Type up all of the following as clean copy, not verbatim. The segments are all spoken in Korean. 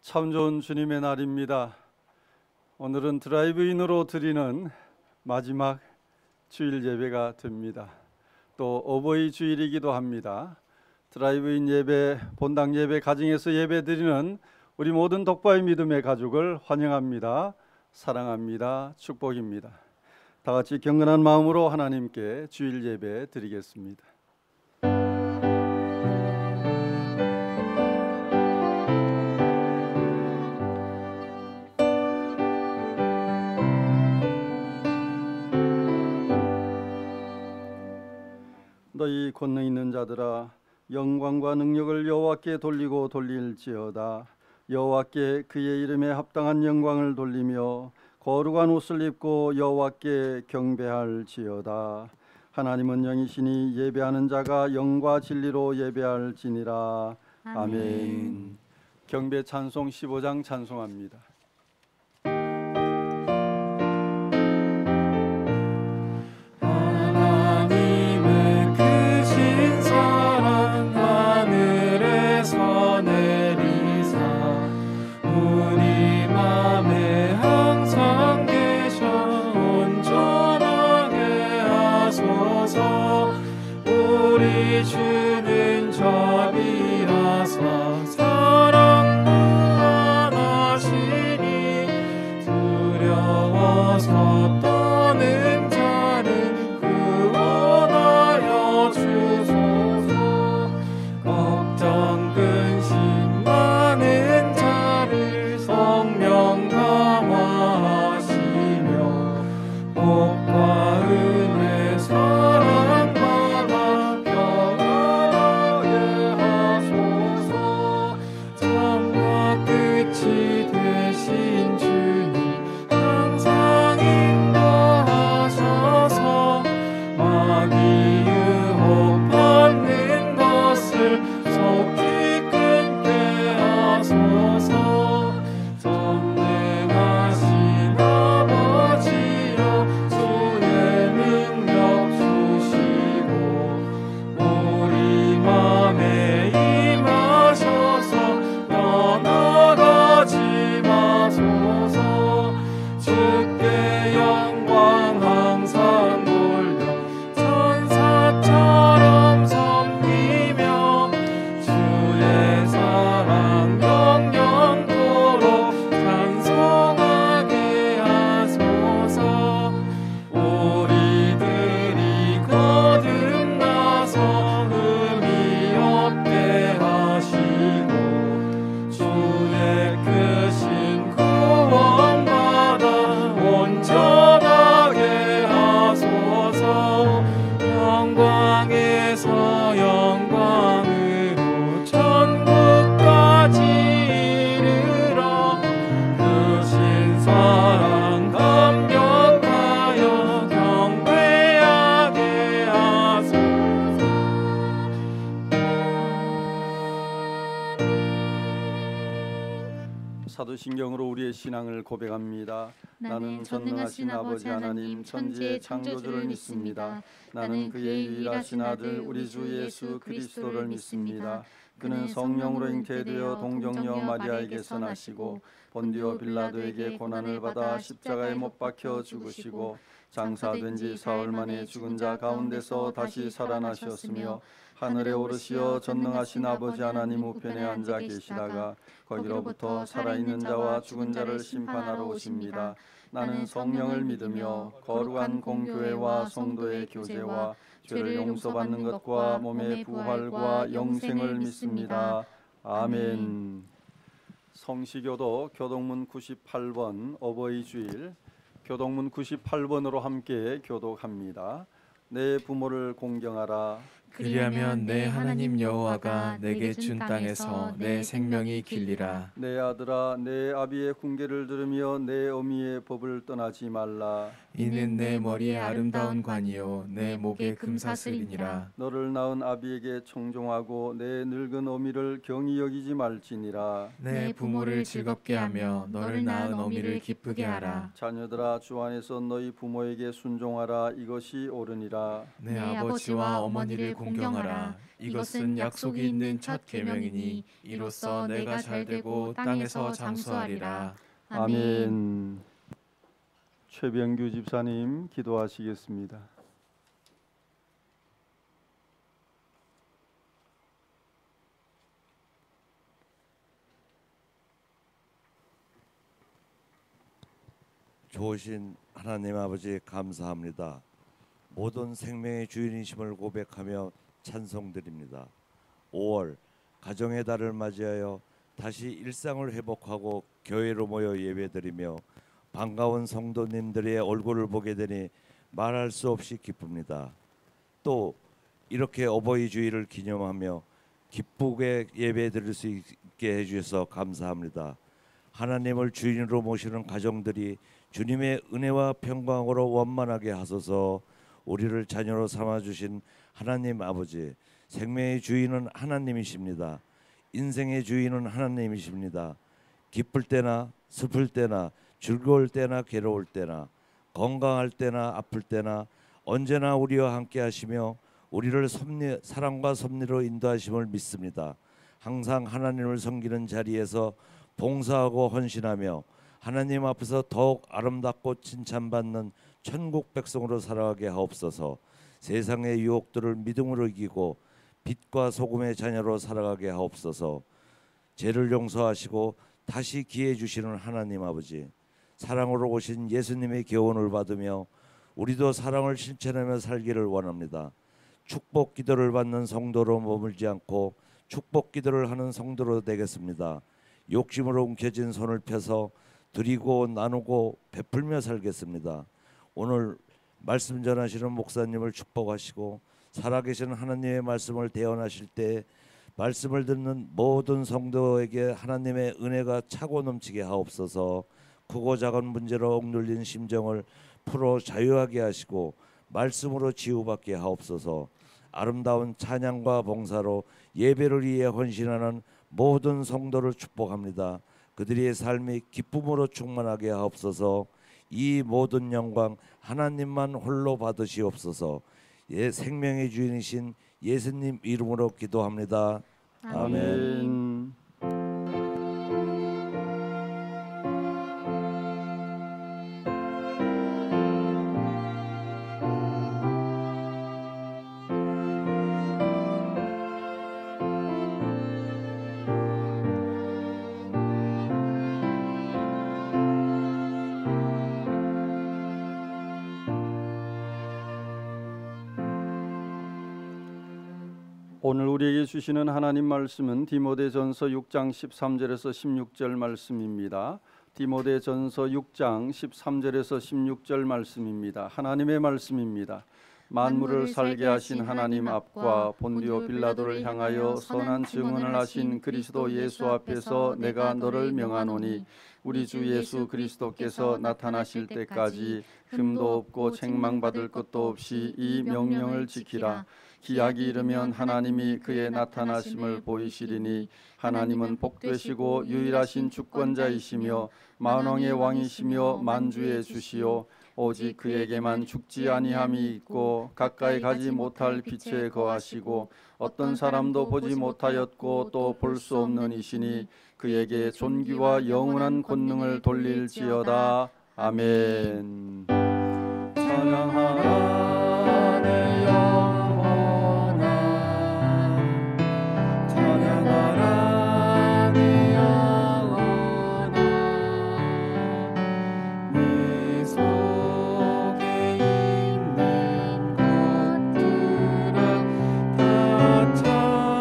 참 좋은 주님의 날입니다. 오늘은 드라이브인으로 드리는 마지막 주일 예배가 됩니다. 또 어버이 주일이기도 합니다. 드라이브인 예배, 본당 예배, 가정에서 예배 드리는 우리 모든 독바의 믿음의 가족을 환영합니다. 사랑합니다. 축복입니다. 다 같이 경건한 마음으로 하나님께 주일 예배 드리겠습니다. 너희 권능 있는 자들아, 영광과 능력을 여호와께 돌리고 돌릴지어다. 여호와께 그의 이름에 합당한 영광을 돌리며 거룩한 옷을 입고 여호와께 경배할지어다. 하나님은 영이시니 예배하는 자가 영과 진리로 예배할지니라. 아멘. 경배 찬송 15장 찬송합니다. 주는 자비라사 사랑 무한하시니 두려워서 떠는 자를 구원하여 주소서. 걱정 근심 많은 자를 성령 감화하시며 복과 은혜 사랑 사도신경으로 우리의 신앙을 고백합니다. 나는 전능하신 아버지 하나님 천지의 창조주를 믿습니다. 나는 그의 유일하신 아들 우리 주 예수 그리스도를 믿습니다. 그는 성령으로 잉태되어 동정녀 마리아에게서 나시고 본디오 빌라도에게 고난을 받아 십자가에 못 박혀 죽으시고 장사된 지 사흘 만에 죽은 자 가운데서 다시 살아나셨으며 하늘에 오르시어 전능하신 아버지 하나님 우편에 앉아 계시다가 거기로부터 살아있는 자와 죽은 자를 심판하러 오십니다. 나는 성령을 믿으며 거룩한 공교회와 성도의 교제와 죄를 용서받는 것과 몸의 부활과 영생을 믿습니다. 아멘. 성시교도 교동문 98번 어버이 주일 교동문 98번으로 함께 교독합니다. 내 부모를 공경하라. 그리하면 내 하나님 여호와가 내게 준 땅에서 내 생명이 길리라. 내 아들아, 내 아비의 훈계를 들으며 내 어미의 법을 떠나지 말라. 이는 내 머리에 아름다운 관이요 내 목에 금사슬이니라. 너를 낳은 아비에게 청종하고 내 늙은 어미를 경히 여기지 말지니라. 내 부모를 즐겁게 하며 너를 낳은 어미를 기쁘게 하라. 자녀들아, 주 안에서 너희 부모에게 순종하라. 이것이 옳으니라. 내 아버지와 어머니를 공경하라. 이것은 약속이 있는 첫 계명이니 이로써 내가 잘되고 땅에서 장수하리라. 아멘. 최병규 집사님 기도하시겠습니다. 좋으신 하나님 아버지 감사합니다. 모든 생명의 주인이심을 고백하며 찬송드립니다. 5월 가정의 달을 맞이하여 다시 일상을 회복하고 교회로 모여 예배드리며 반가운 성도님들의 얼굴을 보게 되니 말할 수 없이 기쁩니다. 또 이렇게 어버이 주일을 기념하며 기쁘게 예배드릴 수 있게 해주셔서 감사합니다. 하나님을 주인으로 모시는 가정들이 주님의 은혜와 평강으로 원만하게 하소서. 우리를 자녀로 삼아주신 하나님 아버지, 생명의 주인은 하나님이십니다. 인생의 주인은 하나님이십니다. 기쁠 때나 슬플 때나 즐거울 때나 괴로울 때나 건강할 때나 아플 때나 언제나 우리와 함께 하시며 우리를 사랑과 섭리로 인도하심을 믿습니다. 항상 하나님을 섬기는 자리에서 봉사하고 헌신하며 하나님 앞에서 더욱 아름답고 칭찬받는 천국 백성으로 살아가게 하옵소서. 세상의 유혹들을 믿음으로 이기고 빛과 소금의 자녀로 살아가게 하옵소서. 죄를 용서하시고 다시 기회 주시는 하나님 아버지, 사랑으로 오신 예수님의 교훈을 받으며 우리도 사랑을 실천하며 살기를 원합니다. 축복 기도를 받는 성도로 머물지 않고 축복 기도를 하는 성도로 되겠습니다. 욕심으로 움켜진 손을 펴서 드리고 나누고 베풀며 살겠습니다. 오늘 말씀 전하시는 목사님을 축복하시고 살아계신 하나님의 말씀을 대언하실 때 말씀을 듣는 모든 성도에게 하나님의 은혜가 차고 넘치게 하옵소서. 크고 작은 문제로 억눌린 심정을 풀어 자유하게 하시고 말씀으로 치유받게 하옵소서. 아름다운 찬양과 봉사로 예배를 위해 헌신하는 모든 성도를 축복합니다. 그들의 삶이 기쁨으로 충만하게 하옵소서. 이 모든 영광 하나님만 홀로 받으시옵소서. 생명의 주인이신 예수님 이름으로 기도합니다. 아멘. 오늘 우리에게 주시는 하나님 말씀은 디모데전서 6장 13절에서 16절 말씀입니다. 디모데전서 6장 13절에서 16절 말씀입니다. 하나님의 말씀입니다. 만물을 살게 하신 하나님 앞과 본디오 빌라도를 향하여 선한 증언을 하신 그리스도 예수 앞에서 내가 너를 명하노니 우리 주 예수 그리스도께서 나타나실 때까지 흠도 없고 책망받을 것도 없이 이 명령을 지키라. 기약이 이르면 하나님이 그의 나타나심을 보이시리니 하나님은 복되시고 유일하신 주권자이시며 만왕의 왕이시며 만주의 주시요 오직 그에게만 죽지 아니함이 있고 가까이 가지 못할 빛에 거하시고 어떤 사람도 보지 못하였고 또 볼 수 없는 이시니 그에게 존귀와 영원한 권능을 돌릴지어다. 아멘. 찬양하라 내 영혼아, 찬양하라 내 영혼아, 네 속에 있는 것들아 다 찬양하라.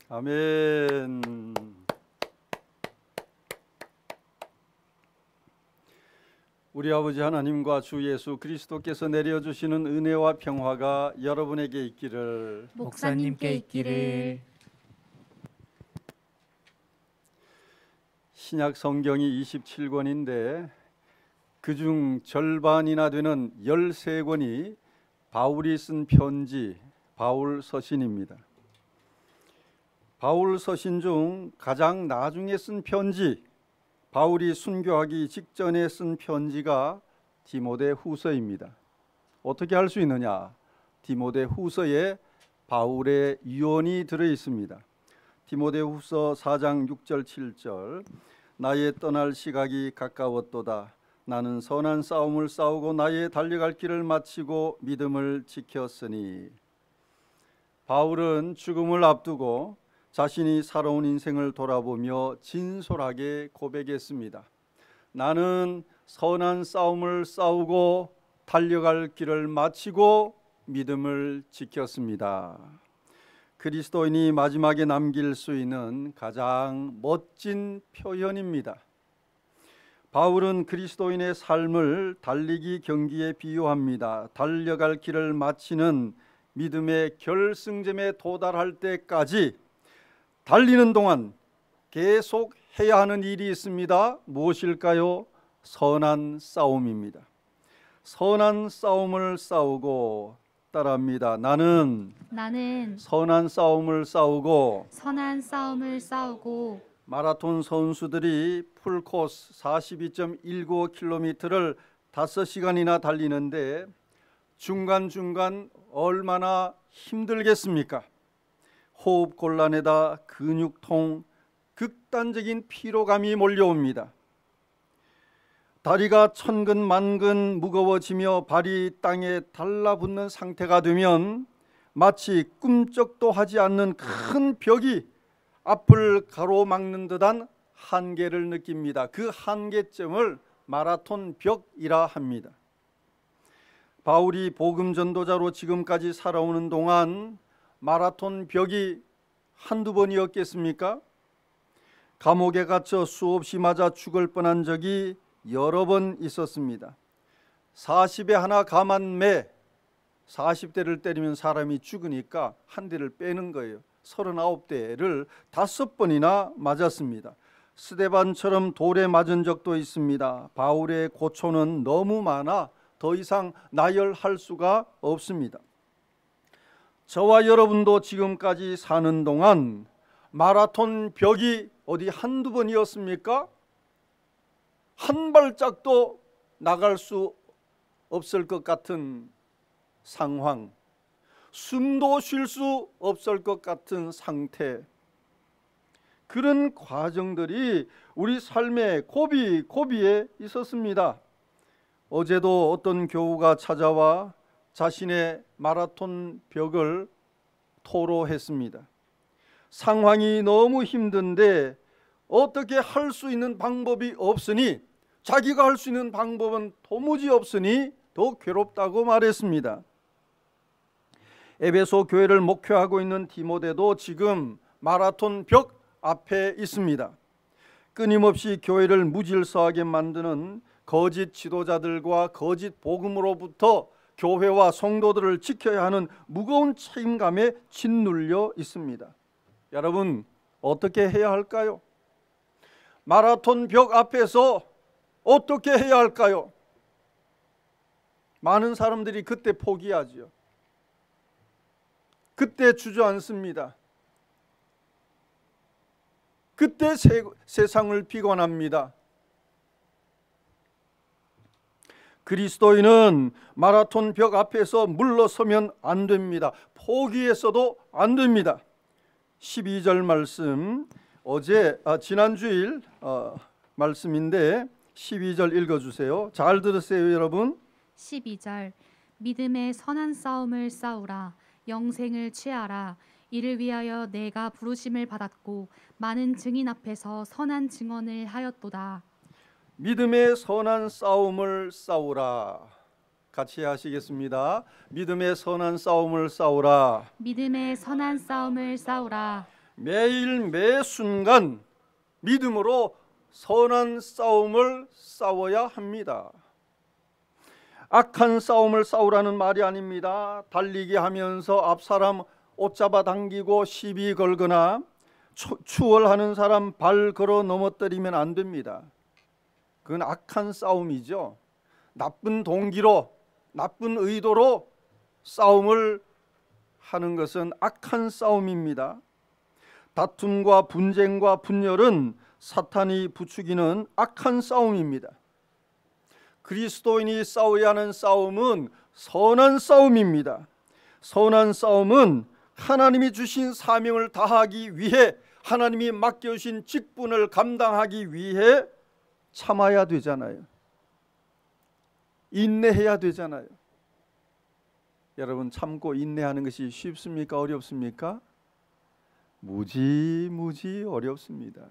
아멘. 우리 아버지 하나님과 주 예수 그리스도께서 내려주시는 은혜와 평화가 여러분에게 있기를. 목사님께 있기를. 신약 성경이 27권인데 그중 절반이나 되는 13권이 바울이 쓴 편지, 바울 서신입니다. 바울 서신 중 가장 나중에 쓴 편지, 바울이 순교하기 직전에 쓴 편지가 디모데 후서입니다. 어떻게 할 수 있느냐? 디모데 후서에 바울의 유언이 들어 있습니다. 디모데 후서 4장 6절 7절 나의 떠날 시각이 가까웠도다. 나는 선한 싸움을 싸우고 나의 달려갈 길을 마치고 믿음을 지켰으니. 바울은 죽음을 앞두고 자신이 살아온 인생을 돌아보며 진솔하게 고백했습니다. 나는 선한 싸움을 싸우고 달려갈 길을 마치고 믿음을 지켰습니다. 그리스도인이 마지막에 남길 수 있는 가장 멋진 표현입니다. 바울은 그리스도인의 삶을 달리기 경기에 비유합니다. 달려갈 길을 마치는 믿음의 결승점에 도달할 때까지 달리는 동안 계속 해야 하는 일이 있습니다. 무엇일까요? 선한 싸움입니다. 선한 싸움을 싸우고, 따라합니다. 나는 선한 싸움을 싸우고 마라톤 선수들이 풀코스 42.195km를 5시간이나 달리는데 중간중간 얼마나 힘들겠습니까? 호흡 곤란에다 근육통, 극단적인 피로감이 몰려옵니다. 다리가 천근만근 무거워지며 발이 땅에 달라붙는 상태가 되면 마치 꿈쩍도 하지 않는 큰 벽이 앞을 가로막는 듯한 한계를 느낍니다. 그 한계점을 마라톤 벽이라 합니다. 바울이 복음 전도자로 지금까지 살아오는 동안 마라톤 벽이 한두 번이었겠습니까? 감옥에 갇혀 수없이 맞아 죽을 뻔한 적이 여러 번 있었습니다. 40에 하나 감한 매, 40대를 때리면 사람이 죽으니까 한 대를 빼는 거예요. 39대를 5번이나 맞았습니다. 스데반처럼 돌에 맞은 적도 있습니다. 바울의 고초는 너무 많아 더 이상 나열할 수가 없습니다. 저와 여러분도 지금까지 사는 동안 마라톤 벽이 어디 한두 번이었습니까? 한 발짝도 나갈 수 없을 것 같은 상황, 숨도 쉴 수 없을 것 같은 상태, 그런 과정들이 우리 삶의 고비에 있었습니다. 어제도 어떤 교우가 찾아와 자신의 마라톤 벽을 토로했습니다. 상황이 너무 힘든데 어떻게 할 수 있는 방법이 없으니, 자기가 할 수 있는 방법은 도무지 없으니 더 괴롭다고 말했습니다. 에베소 교회를 목회하고 있는 디모데도 지금 마라톤 벽 앞에 있습니다. 끊임없이 교회를 무질서하게 만드는 거짓 지도자들과 거짓 복음으로부터 교회와 성도들을 지켜야 하는 무거운 책임감에 짓눌려 있습니다. 여러분, 어떻게 해야 할까요? 마라톤 벽 앞에서 어떻게 해야 할까요? 많은 사람들이 그때 포기하죠. 그때 주저앉습니다. 그때 세상을 비관합니다. 그리스도인은 마라톤 벽 앞에서 물러서면 안 됩니다. 포기해서도 안 됩니다. 12절 말씀, 지난주일 말씀인데 12절 읽어주세요. 잘 들으세요, 여러분. 12절 믿음의 선한 싸움을 싸우라. 영생을 취하라. 이를 위하여 내가 부르심을 받았고 많은 증인 앞에서 선한 증언을 하였도다. 믿음의 선한 싸움을 싸우라. 같이 하시겠습니다. 믿음의 선한 싸움을 싸우라. 믿음의 선한 싸움을 싸우라. 매일 매 순간 믿음으로 선한 싸움을 싸워야 합니다. 악한 싸움을 싸우라는 말이 아닙니다. 달리기 하면서 앞 사람 옷 잡아 당기고 시비 걸거나 추월하는 사람 발 걸어 넘어뜨리면 안 됩니다. 그건 악한 싸움이죠. 나쁜 동기로, 나쁜 의도로 싸움을 하는 것은 악한 싸움입니다. 다툼과 분쟁과 분열은 사탄이 부추기는 악한 싸움입니다. 그리스도인이 싸워야 하는 싸움은 선한 싸움입니다. 선한 싸움은 하나님이 주신 사명을 다하기 위해, 하나님이 맡겨주신 직분을 감당하기 위해 참아야 되잖아요. 인내해야 되잖아요. 여러분, 참고 인내하는 것이 쉽습니까? 어렵습니까? 무지 어렵습니다.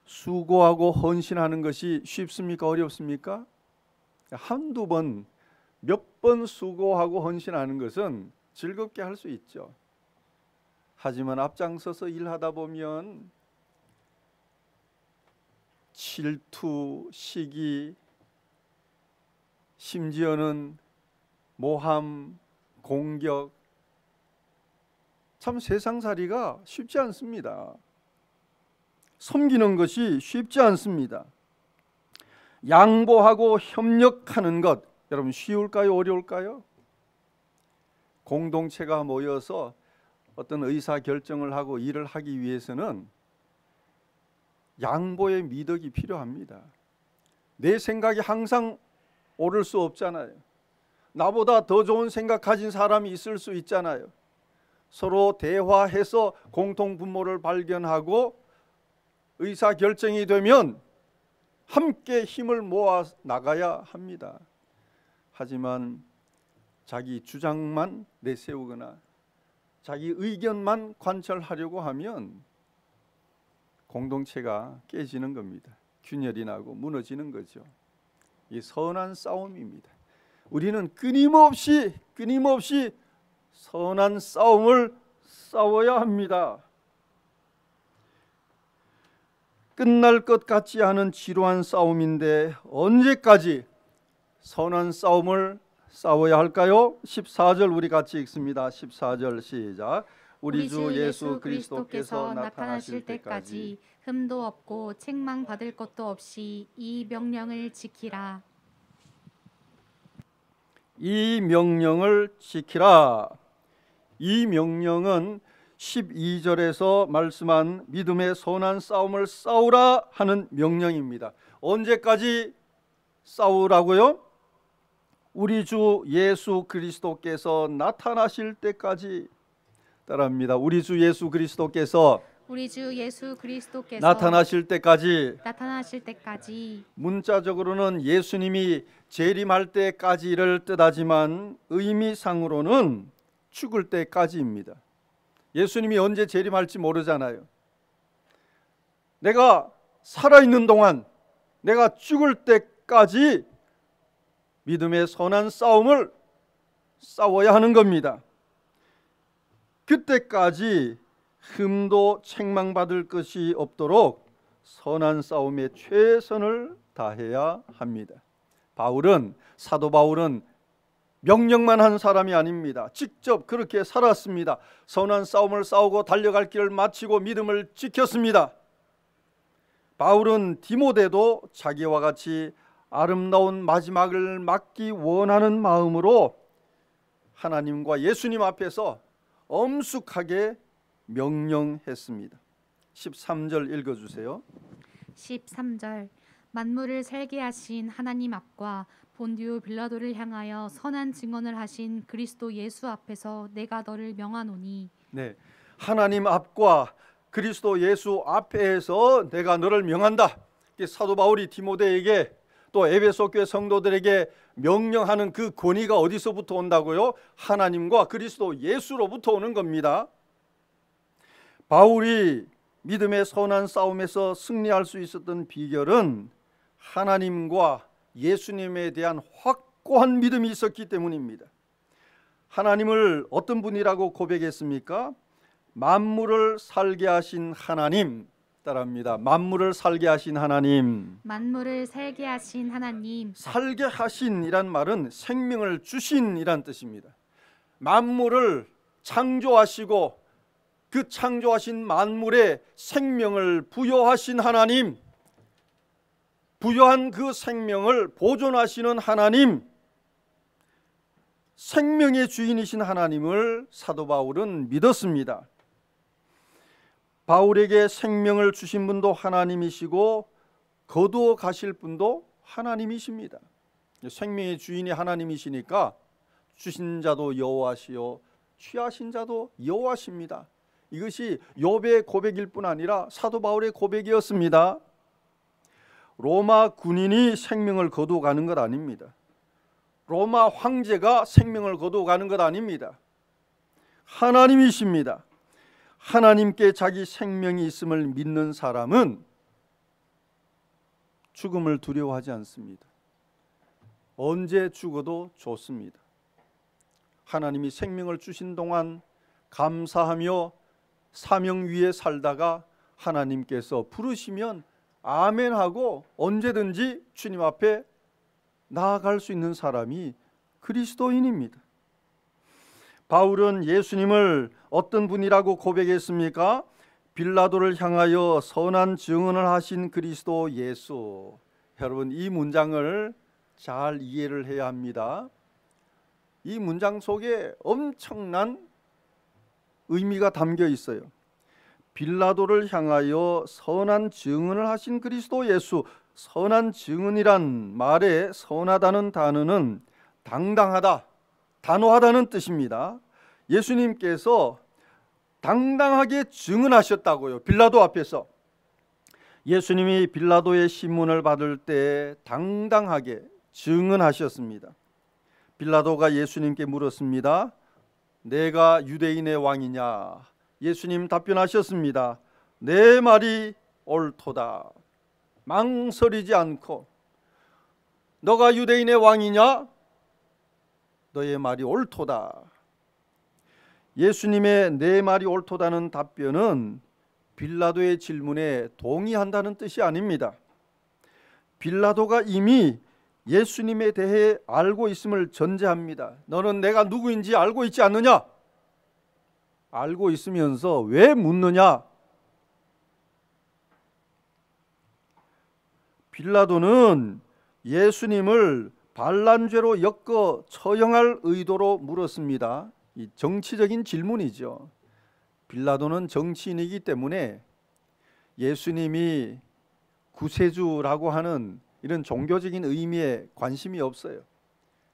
수고하고 헌신하는 것이 쉽습니까? 어렵습니까? 한두 번, 몇 번 수고하고 헌신하는 것은 즐겁게 할 수 있죠. 하지만 앞장서서 일하다 보면 질투, 시기, 심지어는 모함, 공격, 참 세상살이가 쉽지 않습니다. 섬기는 것이 쉽지 않습니다. 양보하고 협력하는 것, 여러분 쉬울까요? 어려울까요? 공동체가 모여서 어떤 의사결정을 하고 일을 하기 위해서는 양보의 미덕이 필요합니다. 내 생각이 항상 옳을 수 없잖아요. 나보다 더 좋은 생각 가진 사람이 있을 수 있잖아요. 서로 대화해서 공통 분모를 발견하고 의사결정이 되면 함께 힘을 모아 나가야 합니다. 하지만 자기 주장만 내세우거나 자기 의견만 관철하려고 하면 공동체가 깨지는 겁니다. 균열이 나고 무너지는 거죠. 이 선한 싸움입니다. 우리는 끊임없이 선한 싸움을 싸워야 합니다. 끝날 것 같지 않은 지루한 싸움인데 언제까지 선한 싸움을 싸워야 할까요? 14절 우리 같이 읽습니다. 14절 시작. 우리 주 예수 그리스도께서 나타나실 때까지 흠도 없고 책망받을 것도 없이 이 명령을 지키라. 이 명령을 지키라. 이 명령은 12절에서 말씀한 믿음의 선한 싸움을 싸우라 하는 명령입니다. 언제까지 싸우라고요? 우리 주 예수 그리스도께서 나타나실 때까지. 따라합니다. 우리 주 예수 그리스도께서 나타나실 때까지. 문자적으로는 예수님이 재림할 때까지를 뜻하지만 의미상으로는 죽을 때까지입니다. 예수님이 언제 재림할지 모르잖아요. 내가 살아있는 동안, 내가 죽을 때까지 믿음의 선한 싸움을 싸워야 하는 겁니다. 그때까지 흠도 책망받을 것이 없도록 선한 싸움에 최선을 다해야 합니다. 사도 바울은 명령만 한 사람이 아닙니다. 직접 그렇게 살았습니다. 선한 싸움을 싸우고 달려갈 길을 마치고 믿음을 지켰습니다. 바울은 디모데도 자기와 같이 아름다운 마지막을 맞기 원하는 마음으로 하나님과 예수님 앞에서 엄숙하게 명령했습니다. 13절 읽어주세요. 13절 만물을 살게 하신 하나님 앞과 본디오 빌라도를 향하여 선한 증언을 하신 그리스도 예수 앞에서 내가 너를 명하노니. 네, 하나님 앞과 그리스도 예수 앞에서 내가 너를 명한다. 사도 바울이 디모데에게 또 에베소 교회 성도들에게 명령하는 그 권위가 어디서부터 온다고요? 하나님과 그리스도 예수로부터 오는 겁니다. 바울이 믿음의 선한 싸움에서 승리할 수 있었던 비결은 하나님과 예수님에 대한 확고한 믿음이 있었기 때문입니다. 하나님을 어떤 분이라고 고백했습니까? 만물을 살게 하신 하나님, 따라합니다. 만물을 살게 하신 하나님. 만물을 살게 하신 하나님. 살게 하신이란 말은 생명을 주신이란 뜻입니다. 만물을 창조하시고 그 창조하신 만물에 생명을 부여하신 하나님, 부여한 그 생명을 보존하시는 하나님, 생명의 주인이신 하나님을 사도 바울은 믿었습니다. 바울에게 생명을 주신 분도 하나님이시고 거두어 가실 분도 하나님이십니다. 생명의 주인이 하나님이시니까 주신 자도 여호와시요 취하신 자도 여호와십니다. 이것이 욥의 고백일 뿐 아니라 사도 바울의 고백이었습니다. 로마 군인이 생명을 거두어 가는 것 아닙니다. 로마 황제가 생명을 거두어 가는 것 아닙니다. 하나님이십니다. 하나님께 자기 생명이 있음을 믿는 사람은 죽음을 두려워하지 않습니다. 언제 죽어도 좋습니다. 하나님이 생명을 주신 동안 감사하며 사명 위에 살다가 하나님께서 부르시면 아멘하고 언제든지 주님 앞에 나아갈 수 있는 사람이 그리스도인입니다. 바울은 예수님을 어떤 분이라고 고백했습니까? 빌라도를 향하여 선한 증언을 하신 그리스도 예수. 여러분, 이 문장을 잘 이해를 해야 합니다. 이 문장 속에 엄청난 의미가 담겨 있어요. 빌라도를 향하여 선한 증언을 하신 그리스도 예수. 선한 증언이란 말에 선하다는 단어는 당당하다, 단호하다는 뜻입니다. 예수님께서 당당하게 증언하셨다고요. 빌라도 앞에서. 예수님이 빌라도의 신문을 받을 때 당당하게 증언하셨습니다. 빌라도가 예수님께 물었습니다. 내가 유대인의 왕이냐? 예수님 답변하셨습니다. 내 말이 옳도다. 망설이지 않고 너가 유대인의 왕이냐? 너의 말이 옳도다. 예수님의 내 말이 옳도다는 답변은 빌라도의 질문에 동의한다는 뜻이 아닙니다. 빌라도가 이미 예수님에 대해 알고 있음을 전제합니다. 너는 내가 누구인지 알고 있지 않느냐? 알고 있으면서 왜 묻느냐? 빌라도는 예수님을 반란죄로 엮어 처형할 의도로 물었습니다. 이 정치적인 질문이죠. 빌라도는 정치인이기 때문에 예수님이 구세주라고 하는 이런 종교적인 의미에 관심이 없어요.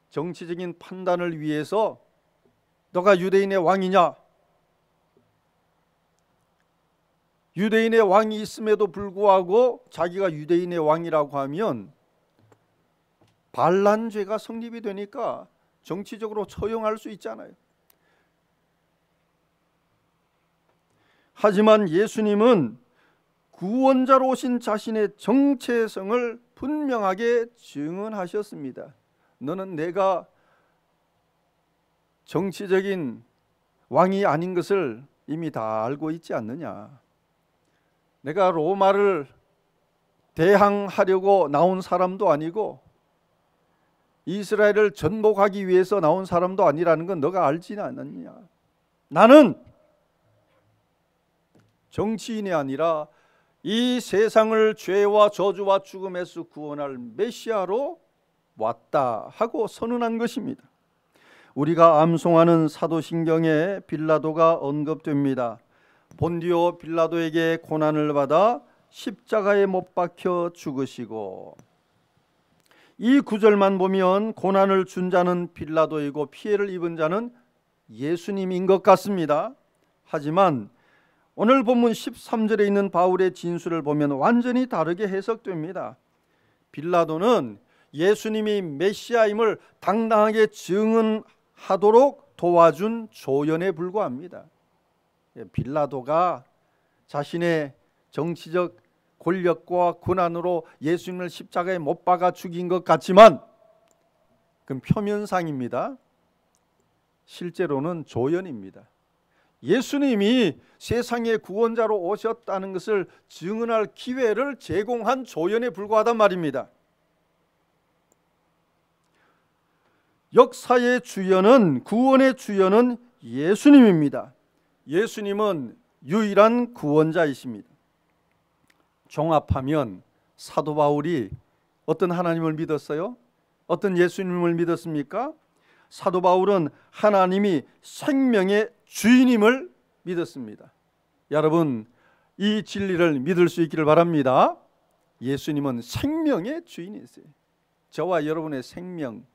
정치적인 판단을 위해서 너가 유대인의 왕이냐? 유대인의 왕이 있음에도 불구하고 자기가 유대인의 왕이라고 하면 반란죄가 성립이 되니까 정치적으로 처형할 수 있잖아요. 하지만 예수님은 구원자로 오신 자신의 정체성을 분명하게 증언하셨습니다. 너는 내가 정치적인 왕이 아닌 것을 이미 다 알고 있지 않느냐? 내가 로마를 대항하려고 나온 사람도 아니고 이스라엘을 전복하기 위해서 나온 사람도 아니라는 건 너가 알지 않느냐? 나는 정치인이 아니라 이 세상을 죄와 저주와 죽음에서 구원할 메시아로 왔다 하고 선언한 것입니다. 우리가 암송하는 사도신경에 빌라도가 언급됩니다. 본디오 빌라도에게 고난을 받아 십자가에 못 박혀 죽으시고, 이 구절만 보면 고난을 준 자는 빌라도이고 피해를 입은 자는 예수님인 것 같습니다. 하지만 오늘 본문 13절에 있는 바울의 진술을 보면 완전히 다르게 해석됩니다. 빌라도는 예수님이 메시아임을 당당하게 증언하도록 도와준 조연에 불과합니다. 빌라도가 자신의 정치적 권력과 권한으로 예수님을 십자가에 못 박아 죽인 것 같지만 그건 표면상입니다. 실제로는 조연입니다. 예수님이 세상의 구원자로 오셨다는 것을 증언할 기회를 제공한 조연에 불과하단 말입니다. 역사의 주연은, 구원의 주연은 예수님입니다. 예수님은 유일한 구원자이십니다. 종합하면 사도 바울이 어떤 하나님을 믿었어요? 어떤 예수님을 믿었습니까? 사도 바울은 하나님이 생명의 주인임을 믿었습니다. 여러분, 이 진리를 믿을 수 있기를 바랍니다. 예수님은 생명의 주인이세요. 저와 여러분의 생명,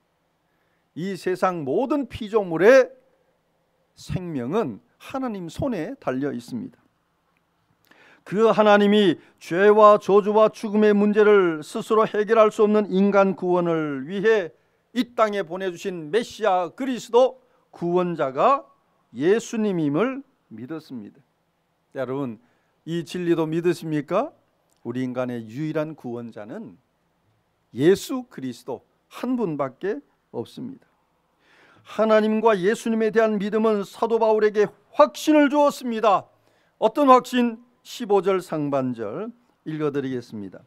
이 세상 모든 피조물의 생명은 하나님 손에 달려 있습니다. 그 하나님이 죄와 저주와 죽음의 문제를 스스로 해결할 수 없는 인간 구원을 위해 이 땅에 보내주신 메시아 그리스도 구원자가 예수님임을 믿었습니다. 여러분, 이 진리도 믿으십니까? 우리 인간의 유일한 구원자는 예수 그리스도 한 분밖에 없습니다. 하나님과 예수님에 대한 믿음은 사도 바울에게 확신을 주었습니다. 어떤 확신? 15절 상반절 읽어드리겠습니다.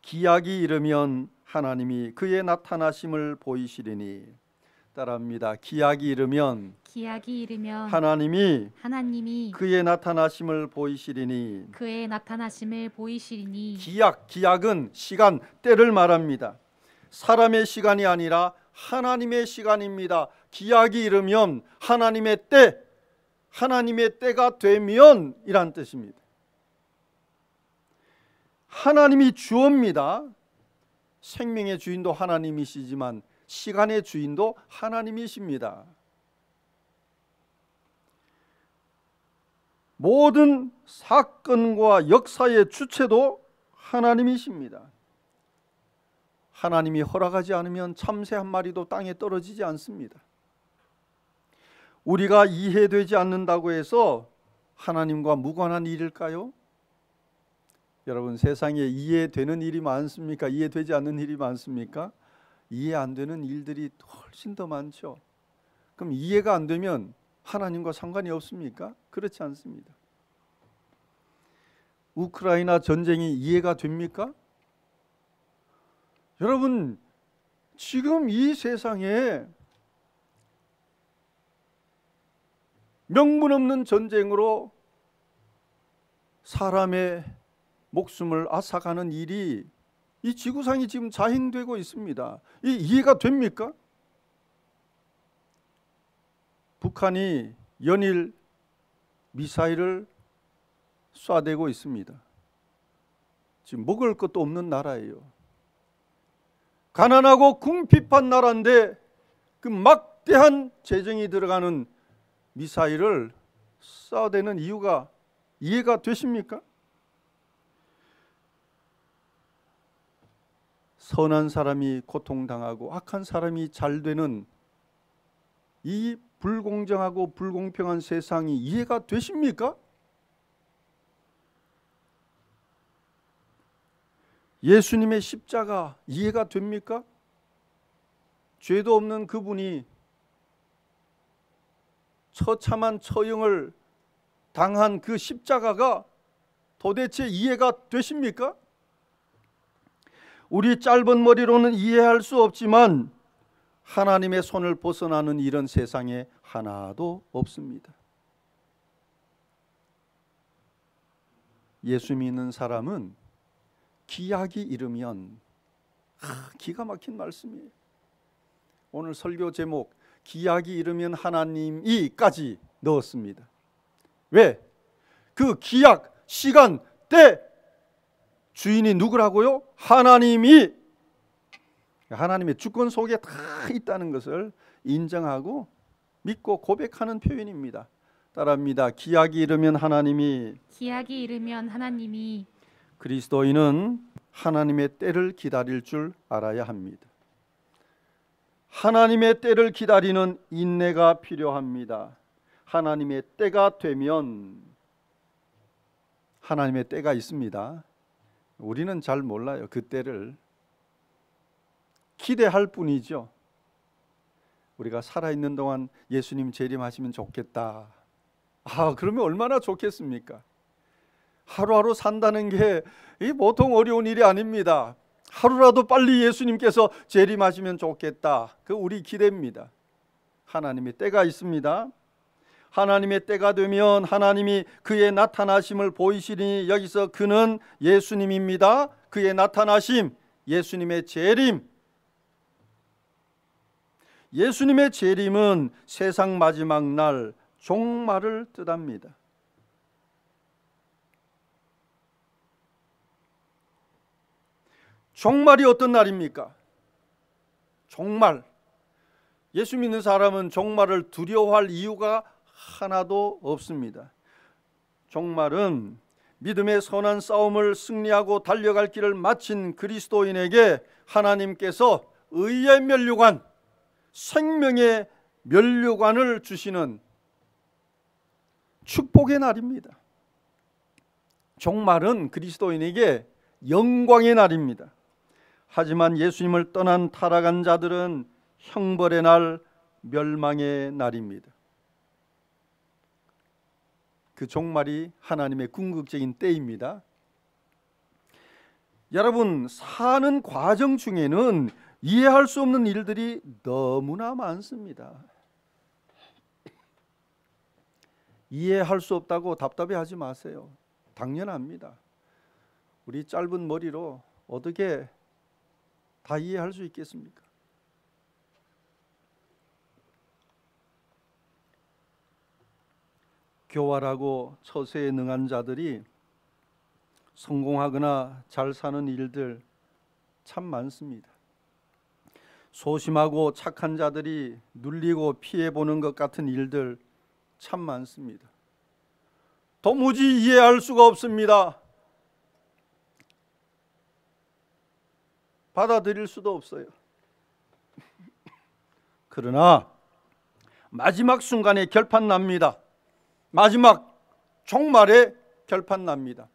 기약이 이르면 하나님이 그의 나타나심을 보이시리니. 따라합니다. 기약이 이르면 하나님이 그의 나타나심을 보이시리니. 그의 나타나심을 보이시리니. 기약은 시간, 때를 말합니다. 사람의 시간이 아니라 하나님의 시간입니다. 기약이 이르면 하나님의 때, 하나님의 때가 되면 이란 뜻입니다. 하나님이 주옵니다. 생명의 주인도 하나님이시지만 시간의 주인도 하나님이십니다. 모든 사건과 역사의 주체도 하나님이십니다. 하나님이 허락하지 않으면 참새 한 마리도 땅에 떨어지지 않습니다. 우리가 이해되지 않는다고 해서 하나님과 무관한 일일까요? 여러분, 세상에 이해되는 일이 많습니까? 이해되지 않는 일이 많습니까? 이해 안 되는 일들이 훨씬 더 많죠. 그럼 이해가 안 되면 하나님과 상관이 없습니까? 그렇지 않습니다. 우크라이나 전쟁이 이해가 됩니까? 여러분, 지금 이 세상에 명분 없는 전쟁으로 사람의 목숨을 앗아가는 일이 이 지구상이 지금 자행되고 있습니다. 이 이해가 됩니까? 북한이 연일 미사일을 쏴대고 있습니다. 지금 먹을 것도 없는 나라예요. 가난하고 궁핍한 나라인데 그 막대한 재정이 들어가는 미사일을 쏴대는 이유가 이해가 되십니까? 선한 사람이 고통당하고 악한 사람이 잘 되는 이 불공정하고 불공평한 세상이 이해가 되십니까? 예수님의 십자가 이해가 됩니까? 죄도 없는 그분이 처참한 처형을 당한 그 십자가가 도대체 이해가 되십니까? 우리 짧은 머리로는 이해할 수 없지만 하나님의 손을 벗어나는 일은 세상에 하나도 없습니다. 예수 믿는 사람은 기약이 이르면, 기가 막힌 말씀이에요. 오늘 설교 제목 기약이 이르면 하나님이까지 넣었습니다. 왜? 그 기약, 시간, 때 주인이 누구라고요? 하나님이. 하나님의 주권 속에 다 있다는 것을 인정하고 믿고 고백하는 표현입니다. 따라합니다. 기약이 이르면 하나님이. 그리스도인은 하나님의 때를 기다릴 줄 알아야 합니다. 하나님의 때를 기다리는 인내가 필요합니다. 하나님의 때가 되면, 하나님의 때가 있습니다. 우리는 잘 몰라요. 그 때를 기대할 뿐이죠. 우리가 살아있는 동안 예수님 재림하시면 좋겠다, 그러면 얼마나 좋겠습니까? 하루하루 산다는 게 이 보통 어려운 일이 아닙니다. 하루라도 빨리 예수님께서 재림하시면 좋겠다. 그 우리 기대입니다. 하나님의 때가 있습니다. 하나님의 때가 되면 하나님이 그의 나타나심을 보이시리니, 여기서 그는 예수님입니다. 그의 나타나심, 예수님의 재림. 예수님의 재림은 세상 마지막 날, 종말을 뜻합니다. 종말이 어떤 날입니까? 종말. 예수 믿는 사람은 종말을 두려워할 이유가 하나도 없습니다. 종말은 믿음의 선한 싸움을 승리하고 달려갈 길을 마친 그리스도인에게 하나님께서 의의 면류관, 생명의 면류관을 주시는 축복의 날입니다. 종말은 그리스도인에게 영광의 날입니다. 하지만 예수님을 떠난 타락한 자들은 형벌의 날, 멸망의 날입니다. 그 종말이 하나님의 궁극적인 때입니다. 여러분, 사는 과정 중에는 이해할 수 없는 일들이 너무나 많습니다. 이해할 수 없다고 답답해하지 마세요. 당연합니다. 우리 짧은 머리로 어떻게 다 이해할 수 있겠습니까? 교활하고 처세에 능한 자들이 성공하거나 잘 사는 일들 참 많습니다. 소심하고 착한 자들이 눌리고 피해보는 것 같은 일들 참 많습니다. 도무지 이해할 수가 없습니다. 받아들일 수도 없어요. 그러나 마지막 순간에 결판 납니다. 마지막 종말에 결판 납니다.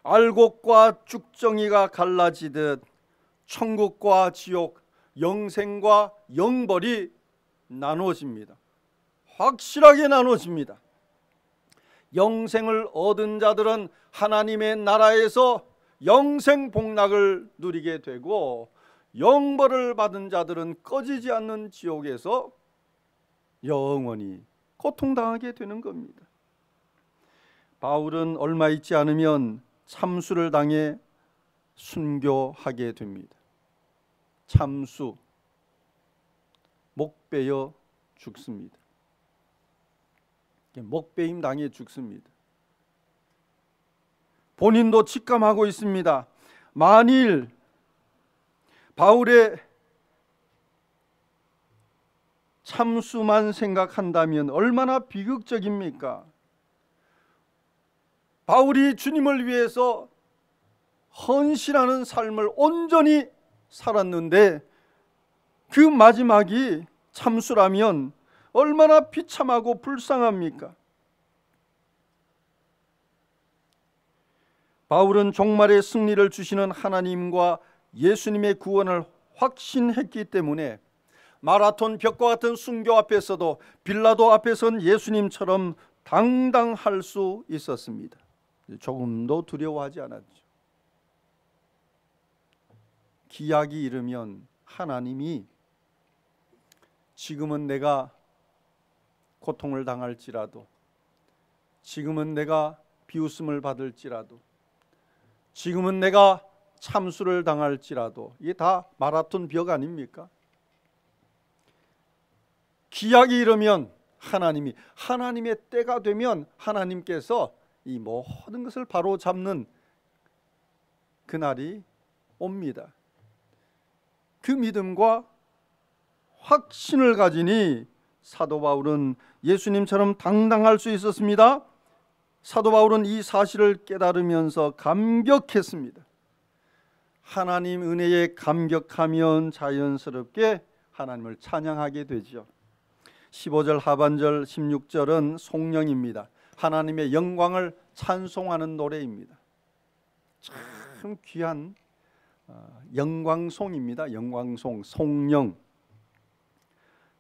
알곡과 쭉정이가 갈라지듯 천국과 지옥, 영생과 영벌이 나누어집니다. 확실하게 나누어집니다. 영생을 얻은 자들은 하나님의 나라에서 영생 복락을 누리게 되고, 영벌을 받은 자들은 꺼지지 않는 지옥에서 영원히 고통당하게 되는 겁니다. 바울은 얼마 있지 않으면 참수를 당해 순교하게 됩니다. 참수, 목베어 죽습니다. 목베임 당해 죽습니다. 본인도 직감하고 있습니다. 만일 바울의 참수만 생각한다면 얼마나 비극적입니까? 바울이 주님을 위해서 헌신하는 삶을 온전히 살았는데 그 마지막이 참수라면 얼마나 비참하고 불쌍합니까? 바울은 종말의 승리를 주시는 하나님과 예수님의 구원을 확신했기 때문에 마라톤 벽과 같은 순교 앞에서도 빌라도 앞에 선 예수님처럼 당당할 수 있었습니다. 조금도 두려워하지 않았죠. 기약이 이르면 하나님이 지금은 내가 고통을 당할지라도, 지금은 내가 비웃음을 받을지라도, 지금은 내가 참수를 당할지라도, 이게 다 마라톤 벽 아닙니까? 기약이 이르면 하나님의 때가 되면 하나님께서 이 모든 것을 바로 잡는 그날이 옵니다. 그 믿음과 확신을 가지니 사도 바울은 예수님처럼 당당할 수 있었습니다. 사도 바울은 이 사실을 깨달으면서 감격했습니다. 하나님 은혜에 감격하면 자연스럽게 하나님을 찬양하게 되죠. 15절 하반절 16절은 송영입니다. 하나님의 영광을 찬송하는 노래입니다. 참 귀한 영광송입니다. 영광송, 송영.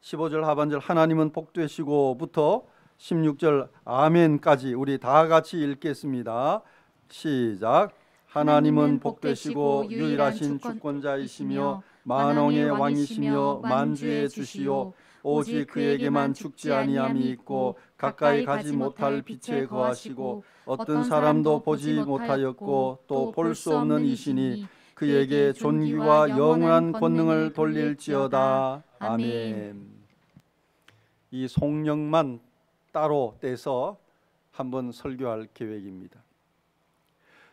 15절 하반절 하나님은 복되시고부터 16절 아멘까지 우리 다 같이 읽겠습니다. 시작. 하나님은 복되시고 유일하신 주권자이시며 만왕의 왕이시며 만주의 주시요 오직 그에게만 죽지 아니함이 있고 가까이 가지 못할 빛에 거하시고 어떤 사람도 보지 못하였고 또 볼 수 없는 이시니 그에게 존귀와 영원한 권능을 돌릴지어다. 아멘. 이 성령만 따로 떼서 한번 설교할 계획입니다.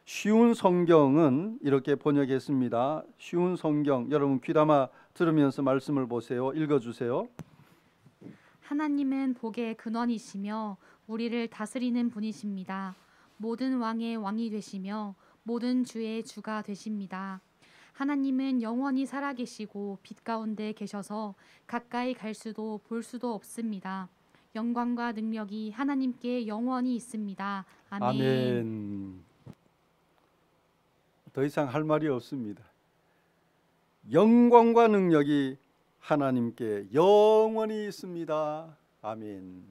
쉬운 성경은 이렇게 번역했습니다. 쉬운 성경, 여러분 귀담아 들으면서 말씀을 보세요. 읽어주세요. 하나님은 복의 근원이시며 우리를 다스리는 분이십니다. 모든 왕의 왕이 되시며 모든 주의 주가 되십니다. 하나님은 영원히 살아계시고 빛 가운데 계셔서 가까이 갈 수도 볼 수도 없습니다. 영광과 능력이 하나님께 영원히 있습니다. 아멘. 아멘. 더 이상 할 말이 없습니다. 영광과 능력이 하나님께 영원히 있습니다. 아멘.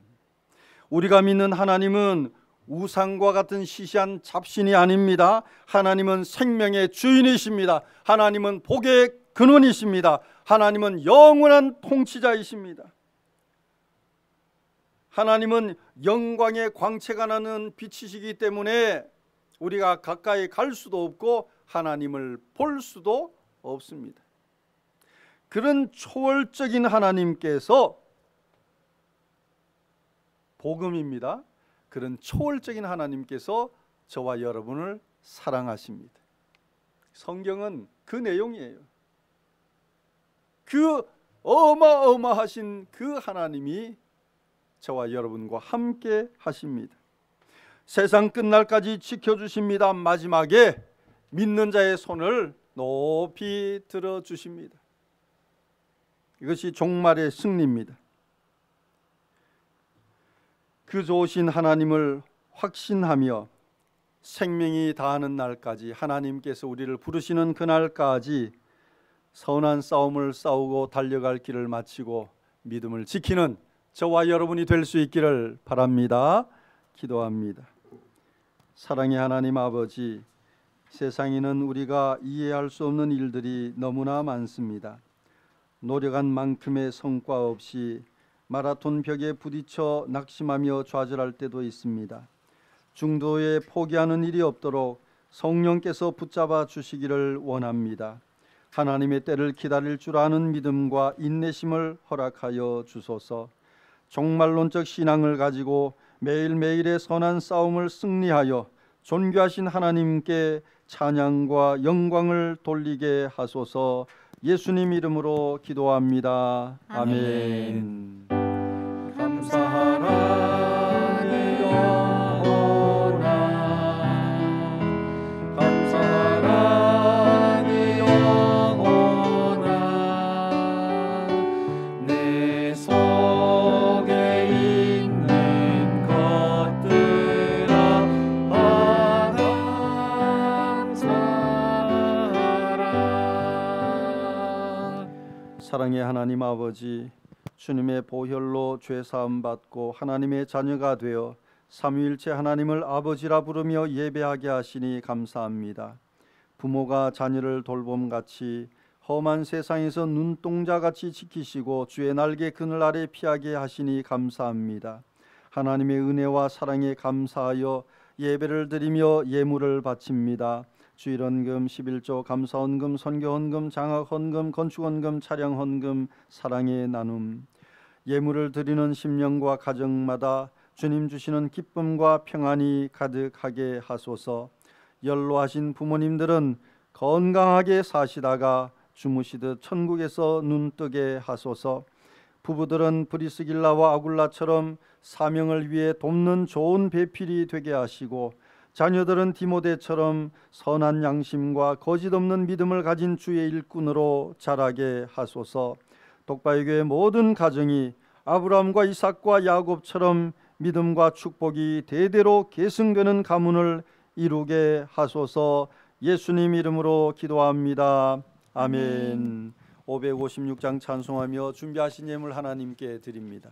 우리가 믿는 하나님은 우상과 같은 시시한 잡신이 아닙니다. 하나님은 생명의 주인이십니다. 하나님은 복의 근원이십니다. 하나님은 영원한 통치자이십니다. 하나님은 영광의 광채가 나는 빛이시기 때문에 우리가 가까이 갈 수도 없고 하나님을 볼 수도 없습니다. 그런 초월적인 하나님께서 복음입니다. 그런 초월적인 하나님께서 저와 여러분을 사랑하십니다. 성경은 그 내용이에요. 그 어마어마하신 그 하나님이 저와 여러분과 함께 하십니다. 세상 끝날까지 지켜주십니다. 마지막에 믿는 자의 손을 높이 들어주십니다. 이것이 종말의 승리입니다. 그 좋으신 하나님을 확신하며 생명이 다하는 날까지, 하나님께서 우리를 부르시는 그날까지 선한 싸움을 싸우고 달려갈 길을 마치고 믿음을 지키는 저와 여러분이 될 수 있기를 바랍니다. 기도합니다. 사랑의 하나님 아버지, 세상에는 우리가 이해할 수 없는 일들이 너무나 많습니다. 노력한 만큼의 성과 없이 마라톤 벽에 부딪혀 낙심하며 좌절할 때도 있습니다. 중도에 포기하는 일이 없도록 성령께서 붙잡아 주시기를 원합니다. 하나님의 때를 기다릴 줄 아는 믿음과 인내심을 허락하여 주소서. 종말론적 신앙을 가지고 매일매일의 선한 싸움을 승리하여 존귀하신 하나님께 찬양과 영광을 돌리게 하소서. 예수님 이름으로 기도합니다. 아멘. 감사하라 네 영혼아, 감사하라 네 영혼아, 내 속에 있는 것들아 감사하라. 사랑의 하나님 아버지, 주님의 보혈로 죄 사함 받고 하나님의 자녀가 되어 삼위일체 하나님을 아버지라 부르며 예배하게 하시니 감사합니다. 부모가 자녀를 돌봄같이 험한 세상에서 눈동자같이 지키시고 주의 날개 그늘 아래 피하게 하시니 감사합니다. 하나님의 은혜와 사랑에 감사하여 예배를 드리며 예물을 바칩니다. 주일헌금, 11조, 감사헌금, 선교헌금, 장학헌금, 건축헌금, 차량헌금, 사랑의 나눔, 예물을 드리는 심령과 가정마다 주님 주시는 기쁨과 평안이 가득하게 하소서. 연로하신 부모님들은 건강하게 사시다가 주무시듯 천국에서 눈뜨게 하소서. 부부들은 브리스길라와 아굴라처럼 사명을 위해 돕는 좋은 배필이 되게 하시고, 자녀들은 디모데처럼 선한 양심과 거짓 없는 믿음을 가진 주의 일꾼으로 자라게 하소서. 독바이교의 모든 가정이 아브라함과 이삭과 야곱처럼 믿음과 축복이 대대로 계승되는 가문을 이루게 하소서. 예수님 이름으로 기도합니다. 아멘. 556장 찬송하며 준비하신 예물 하나님께 드립니다.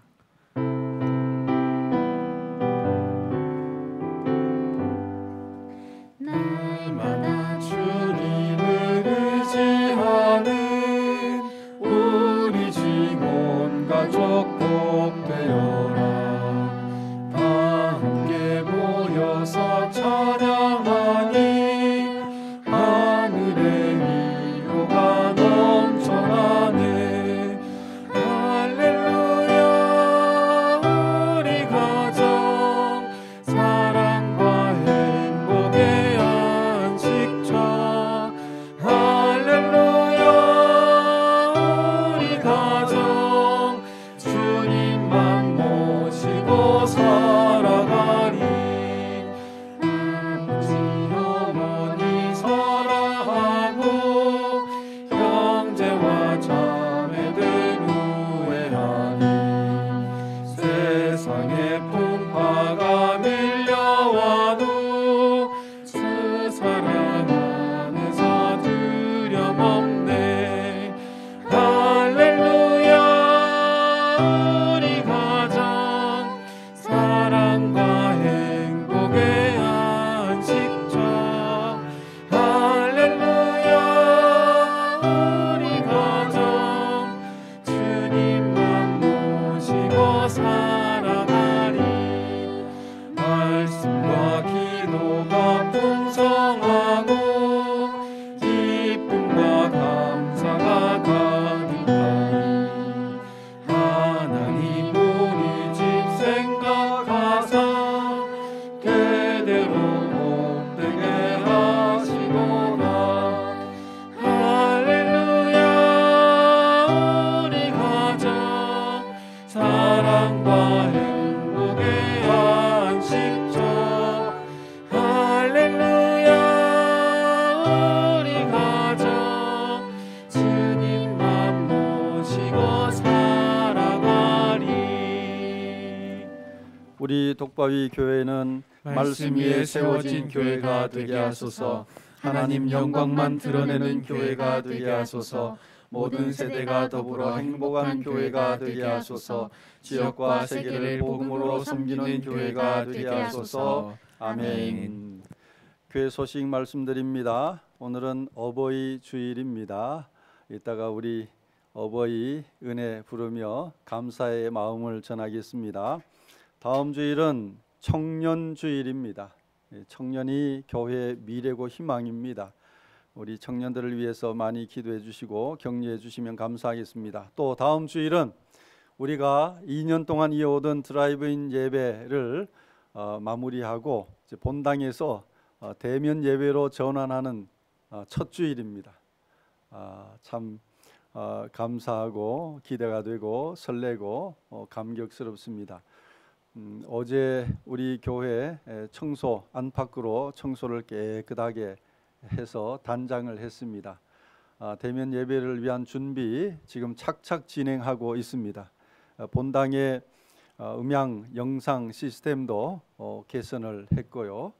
우리 독바위 교회는 말씀 위에 세워진 교회가 되게 하소서. 하나님 영광만 드러내는 교회가 되게 하소서. 모든 세대가 더불어 행복한 교회가 되게 하소서. 지역과 세계를 복음으로 섬기는 교회가 되게 하소서. 아멘. 교회 소식 말씀드립니다. 오늘은 어버이 주일입니다. 이따가 우리 어버이 은혜 부르며 감사의 마음을 전하겠습니다. 다음 주일은 청년 주일입니다. 청년이 교회의 미래고 희망입니다. 우리 청년들을 위해서 많이 기도해 주시고 격려해 주시면 감사하겠습니다. 또 다음 주일은 우리가 2년 동안 이어오던 드라이브인 예배를 마무리하고 이제 본당에서 대면 예배로 전환하는 첫 주일입니다. 참 감사하고 기대가 되고 설레고 감격스럽습니다. 어제 우리 교회 청소 안팎으로 청소를 깨끗하게 해서 단장을 했습니다. 대면 예배를 위한 준비 지금 착착 진행하고 있습니다. 본당의 음향 영상 시스템도 개선을 했고요.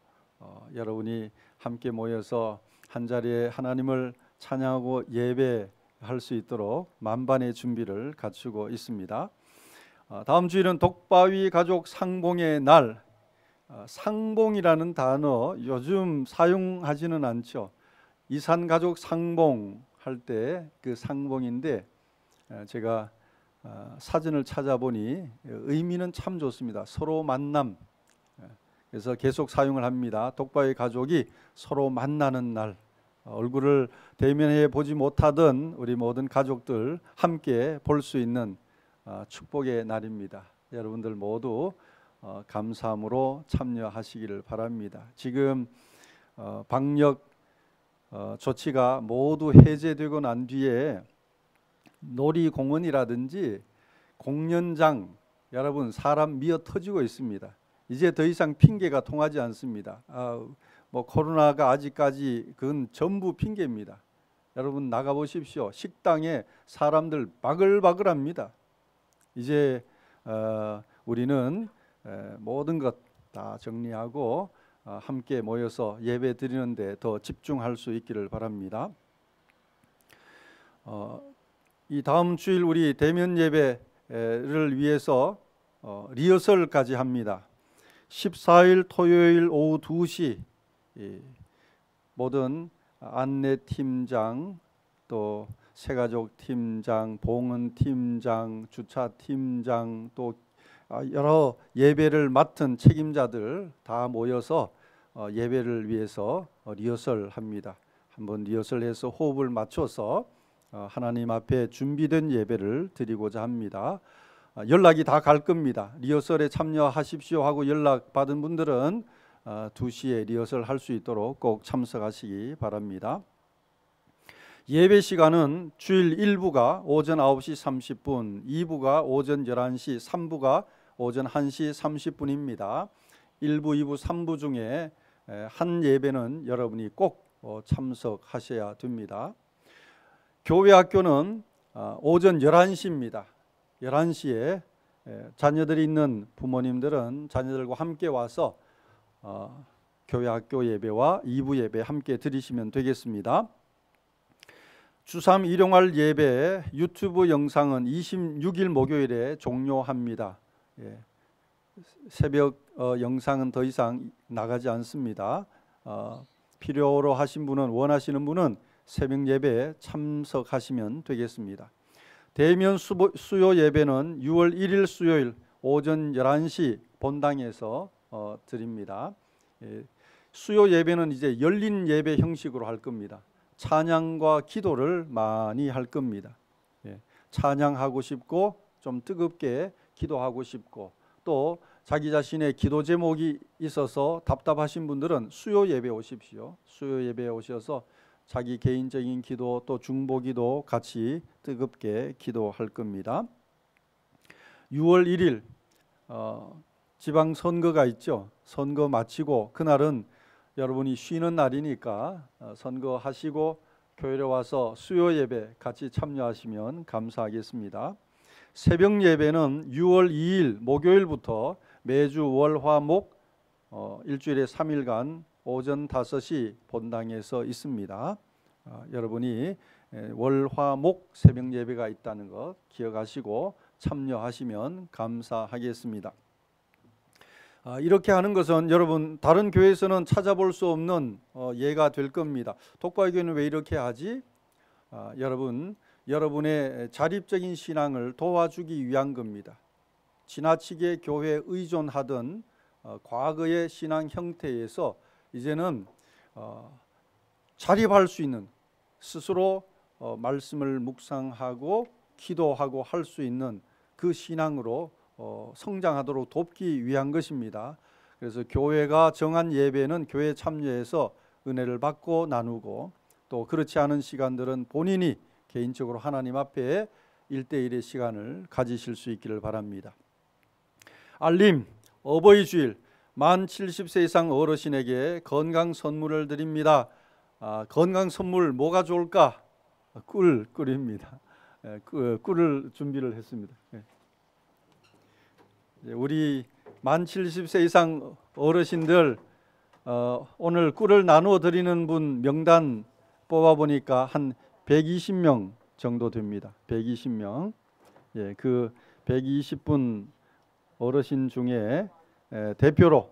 여러분이 함께 모여서 한 자리에 하나님을 찬양하고 예배할 수 있도록 만반의 준비를 갖추고 있습니다. 다음 주일은 독바위 가족 상봉의 날. 상봉이라는 단어 요즘 사용하지는 않죠. 이산가족 상봉 할 때 그 상봉인데 제가 사진을 찾아보니 의미는 참 좋습니다. 서로 만남. 그래서 계속 사용을 합니다. 독바위 가족이 서로 만나는 날, 얼굴을 대면해 보지 못하던 우리 모든 가족들 함께 볼 수 있는 축복의 날입니다. 여러분들 모두 감사함으로 참여하시기를 바랍니다. 지금 방역 조치가 모두 해제되고 난 뒤에 놀이공원이라든지 공연장 여러분 사람 미어 터지고 있습니다. 이제 더 이상 핑계가 통하지 않습니다. 뭐 코로나가 아직까지 그건 전부 핑계입니다. 여러분 나가 보십시오. 식당에 사람들 바글바글합니다. 이제 우리는 모든 것 다 정리하고 함께 모여서 예배 드리는데 더 집중할 수 있기를 바랍니다. 이 다음 주일 우리 대면 예배를 위해서 리허설까지 합니다. 14일 토요일 오후 2시 모든 안내팀장 또 새가족 팀장, 봉헌 팀장, 주차 팀장 또 여러 예배를 맡은 책임자들 다 모여서 예배를 위해서 리허설합니다. 한번 리허설해서 호흡을 맞춰서 하나님 앞에 준비된 예배를 드리고자 합니다. 연락이 다 갈 겁니다. 리허설에 참여하십시오 하고 연락 받은 분들은 2시에 리허설 할 수 있도록 꼭 참석하시기 바랍니다. 예배 시간은 주일 1부가 오전 9시 30분, 2부가 오전 11시, 3부가 오전 1시 30분입니다. 1부, 2부, 3부 중에 한 예배는 여러분이 꼭 참석하셔야 됩니다. 교회 학교는 오전 11시입니다. 11시에 자녀들이 있는 부모님들은 자녀들과 함께 와서 교회 학교 예배와 2부 예배 함께 드리시면 되겠습니다. 주3 일용할 예배 유튜브 영상은 26일 목요일에 종료합니다. 새벽 영상은 더 이상 나가지 않습니다. 필요로 하신 분은 원하시는 분은 새벽 예배에 참석하시면 되겠습니다. 대면 수요 예배는 6월 1일 수요일 오전 11시 본당에서 드립니다. 수요 예배는 이제 열린 예배 형식으로 할 겁니다. 찬양과 기도를 많이 할 겁니다. 찬양하고 싶고 좀 뜨겁게 기도하고 싶고 또 자기 자신의 기도 제목이 있어서 답답하신 분들은 수요 예배 오십시오. 수요 예배에 오셔서 자기 개인적인 기도 또 중보기도 같이 뜨겁게 기도할 겁니다. 6월 1일 지방선거가 있죠. 선거 마치고 그날은 여러분이 쉬는 날이니까 선거하시고 교회에 와서 수요 예배 같이 참여하시면 감사하겠습니다. 새벽 예배는 6월 2일 목요일부터 매주 월, 화, 목 일주일에 3일간 오전 5시 본당에서 있습니다. 여러분이 월, 화, 목 새벽 예배가 있다는 것 기억하시고 참여하시면 감사하겠습니다. 이렇게 하는 것은 여러분 다른 교회에서는 찾아볼 수 없는 예가 될 겁니다. 독과교회는 왜 이렇게 하지? 여러분의 자립적인 신앙을 도와주기 위한 겁니다. 지나치게 교회에 의존하던 과거의 신앙 형태에서 이제는 자립할 수 있는, 스스로 말씀을 묵상하고 기도하고 할 수 있는 그 신앙으로 성장하도록 돕기 위한 것입니다. 그래서 교회가 정한 예배는 교회에 참여해서 은혜를 받고 나누고, 또 그렇지 않은 시간들은 본인이 개인적으로 하나님 앞에 1대1의 시간을 가지실 수 있기를 바랍니다. 알림, 어버이 주일, 만 70세 이상 어르신에게 건강 선물을 드립니다. 건강 선물 뭐가 좋을까? 꿀입니다. 꿀을 준비를 했습니다. 우리 만 70세 이상 어르신들 오늘 꿀을 나누어 드리는 분 명단 뽑아보니까 한 120명 정도 됩니다. 120명. 그 120분 어르신 중에 대표로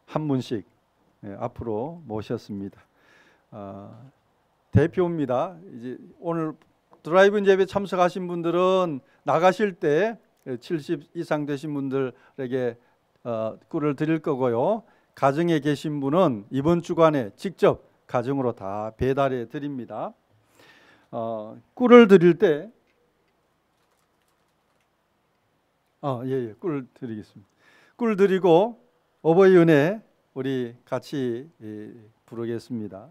한 분씩 앞으로 모셨습니다. 대표입니다. 이제 오늘 드라이브 예배 참석하신 분들은 나가실 때 70 이상 되신 분들에게 꿀을 드릴 거고요. 가정에 계신 분은 이번 주간에 직접 가정으로 다 배달해 드립니다. 꿀을 드릴 때 꿀 드리겠습니다. 꿀 드리고 어버이 은혜 우리 같이 부르겠습니다.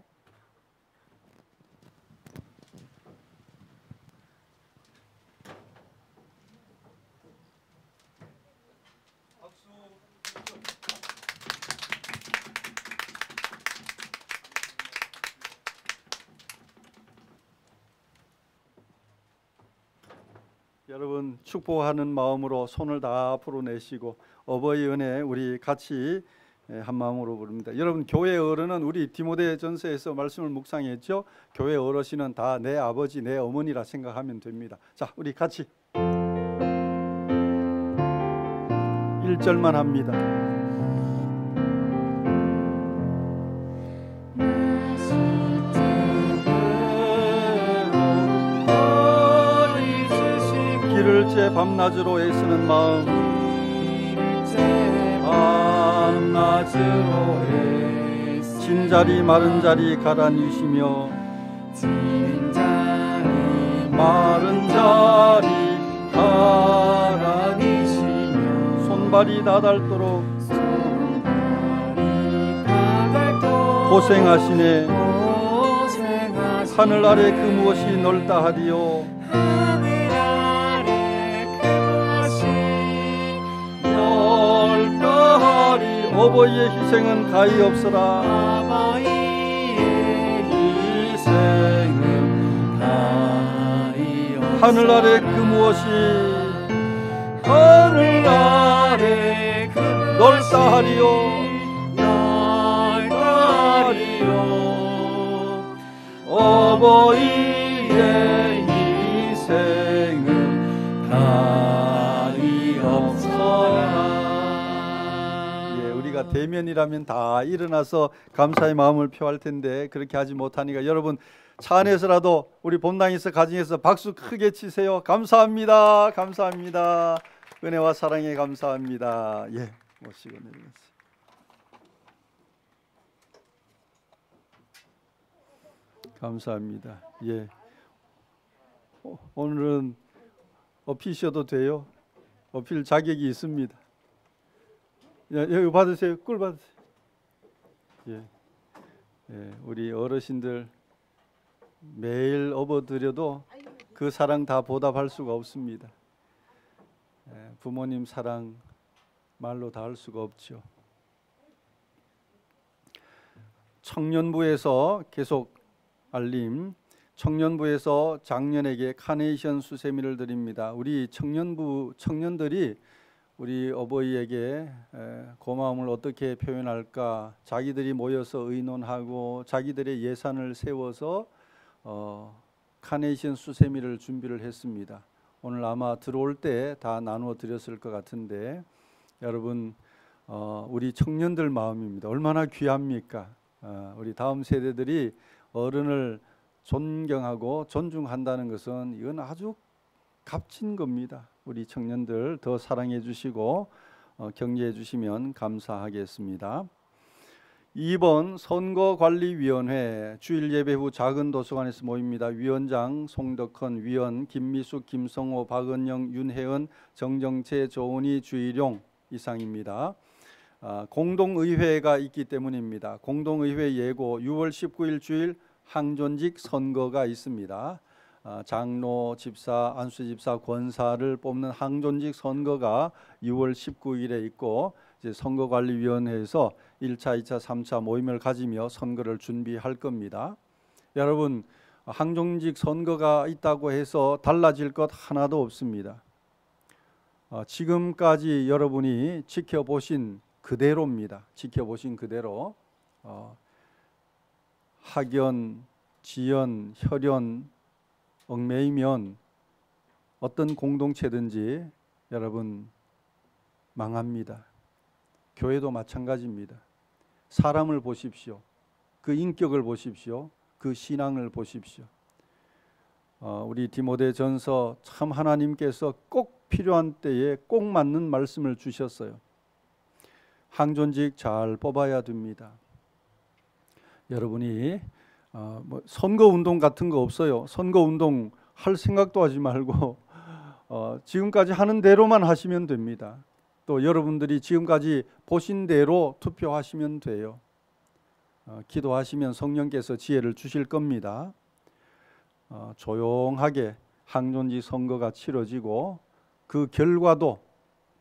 여러분 축복하는 마음으로 손을 다 앞으로 내시고 어버이 은혜 우리 같이 한 마음으로 부릅니다. 여러분 교회 어른은 우리 디모데전서에서 말씀을 묵상했죠. 교회 어르신은 다 내 아버지 내 어머니라 생각하면 됩니다. 자 우리 같이 1절만 합니다. 길을 제 밤낮으로 애쓰는 마음 진자리 마른 자리 가라니시며 마른 자리 가라니시며 손발이 다 닳도록 고생하시네 하늘 아래 그 무엇이 넓다 하리요 어버이의 희생은 가히 없어라 하늘 아래 그 무엇이 하늘 아래 넓다 하리요 어버이의 희생은 가히 없어라. 우리가 대면이라면 다 일어나서 감사의 마음을 표할 텐데 그렇게 하지 못하니까 여러분 차 안에서라도 우리 본당에서 가정에서 박수 크게 치세요. 감사합니다. 감사합니다. 은혜와 사랑에 감사합니다. 모시고 내려가세요. 감사합니다. 오늘은 업히셔도 돼요. 업힐 자격이 있습니다. 여기 받으세요. 꿀 받으세요. 우리 어르신들 매일 업어드려도 그 사랑 다 보답할 수가 없습니다. 부모님 사랑 말로 다 할 수가 없죠. 청년부에서 계속 알림. 청년부에서 장년에게 카네이션 수세미를 드립니다. 우리 청년들이 우리 어버이에게 고마움을 어떻게 표현할까? 자기들이 모여서 의논하고 자기들의 예산을 세워서 카네이션 수세미를 준비를 했습니다. 오늘 아마 들어올 때 다 나누어 드렸을 것 같은데 여러분 우리 청년들 마음입니다. 얼마나 귀합니까? 우리 다음 세대들이 어른을 존경하고 존중한다는 것은 이건 아주 값진 겁니다. 우리 청년들 더 사랑해 주시고 격려해 주시면 감사하겠습니다. 2번 선거관리위원회 주일 예배 후 작은 도서관에서 모입니다. 위원장 송덕헌, 위원 김미숙, 김성호, 박은영, 윤혜은, 정정채, 조은희, 주일용 이상입니다. 공동의회가 있기 때문입니다. 공동의회 예고 6월 19일 주일 항존직 선거가 있습니다. 장로, 집사, 안수집사, 권사를 뽑는 항존직 선거가 6월 19일에 있고 이제 선거관리위원회에서 1차, 2차, 3차 모임을 가지며 선거를 준비할 겁니다. 여러분 항존직 선거가 있다고 해서 달라질 것 하나도 없습니다. 지금까지 여러분이 지켜보신 그대로입니다. 지켜보신 그대로 학연, 지연, 혈연 얽매이면 어떤 공동체든지 여러분 망합니다. 교회도 마찬가지입니다. 사람을 보십시오. 그 인격을 보십시오. 그 신앙을 보십시오. 우리 디모데전서 참 하나님께서 꼭 필요한 때에 꼭 맞는 말씀을 주셨어요. 항존직 잘 뽑아야 됩니다. 여러분이 뭐 선거운동 같은 거 없어요. 선거운동 할 생각도 하지 말고 지금까지 하는 대로만 하시면 됩니다. 또 여러분들이 지금까지 보신 대로 투표하시면 돼요. 기도하시면 성령께서 지혜를 주실 겁니다. 조용하게 항존직 선거가 치러지고 그 결과도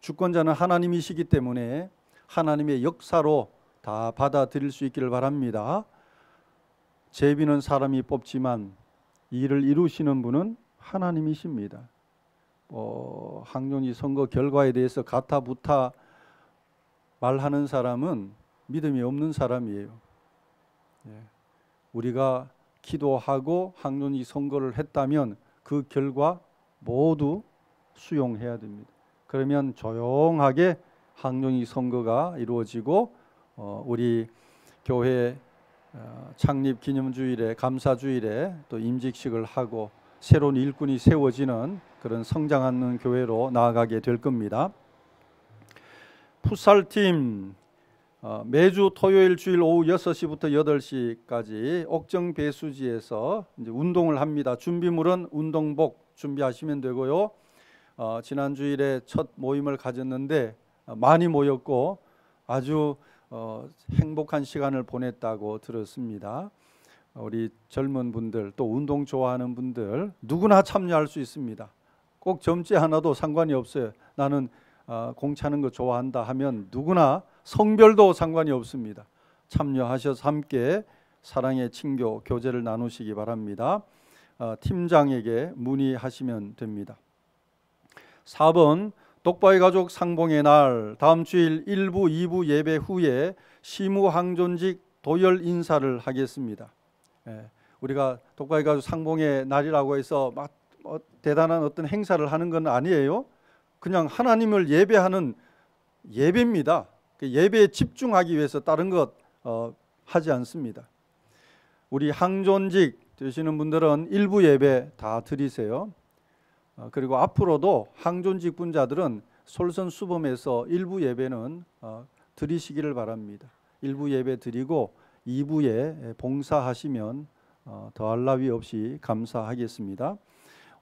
주권자는 하나님이시기 때문에 하나님의 역사로 다 받아들일 수 있기를 바랍니다. 제비는 사람이 뽑지만 일을 이루시는 분은 하나님이십니다. 항존직 선거 결과에 대해서 가타부타 말하는 사람은 믿음이 없는 사람이에요. 우리가 기도하고 항존직 선거를 했다면 그 결과 모두 수용해야 됩니다. 그러면 조용하게 항존직 선거가 이루어지고 우리 교회 창립 기념주일에 감사주일에 또 임직식을 하고 새로운 일꾼이 세워지는 그런 성장하는 교회로 나아가게 될 겁니다. 풋살팀 매주 토요일 주일 오후 6시부터 8시까지 옥정 배수지에서 이제 운동을 합니다. 준비물은 운동복 준비하시면 되고요. 지난 주일에 첫 모임을 가졌는데 많이 모였고 아주 행복한 시간을 보냈다고 들었습니다. 우리 젊은 분들 또 운동 좋아하는 분들 누구나 참여할 수 있습니다. 꼭 젊지 않아도 상관이 없어요. 나는 공 차는 거 좋아한다 하면 누구나 성별도 상관이 없습니다. 참여하셔서 함께 사랑의 친교 교제를 나누시기 바랍니다. 팀장에게 문의하시면 됩니다. 4번 독바이 가족 상봉의 날 다음 주일 1부, 2부 예배 후에 시무항존직 도열 인사를 하겠습니다. 우리가 독바이 가족 상봉의 날이라고 해서 막 대단한 어떤 행사를 하는 건 아니에요. 그냥 하나님을 예배하는 예배입니다. 예배에 집중하기 위해서 다른 것 하지 않습니다. 우리 항존직 되시는 분들은 일부 예배 다 드리세요. 그리고 앞으로도 항존직 분자들은 솔선수범해서 일부 예배는 드리시기를 바랍니다. 일부 예배 드리고 2부에 봉사하시면 더할 나위 없이 감사하겠습니다.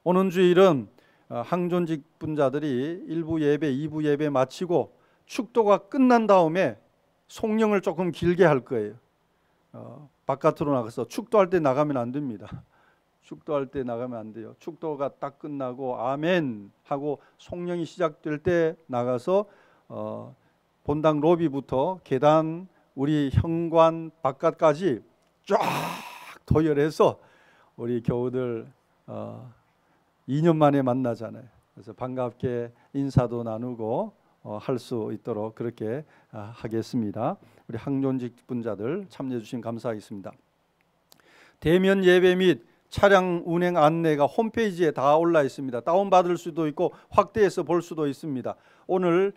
오는 주일은 항존직 분자들이 1부 예배, 2부 예배 마치고 축도가 끝난 다음에 송령을 조금 길게 할 거예요. 바깥으로 나가서 축도할 때 나가면 안 됩니다. 축도할 때 나가면 안 돼요. 축도가 딱 끝나고 아멘 하고 송령이 시작될 때 나가서 본당 로비부터 계단 우리 현관 바깥까지 쫙 도열해서 우리 교우들 2년 만에 만나잖아요. 그래서 반갑게 인사도 나누고 할 수 있도록 그렇게 하겠습니다. 우리 항존직 분자들 참여해 주신 감사하겠습니다. 대면 예배 및 차량 운행 안내가 홈페이지에 다 올라 있습니다. 다운받을 수도 있고 확대해서 볼 수도 있습니다. 오늘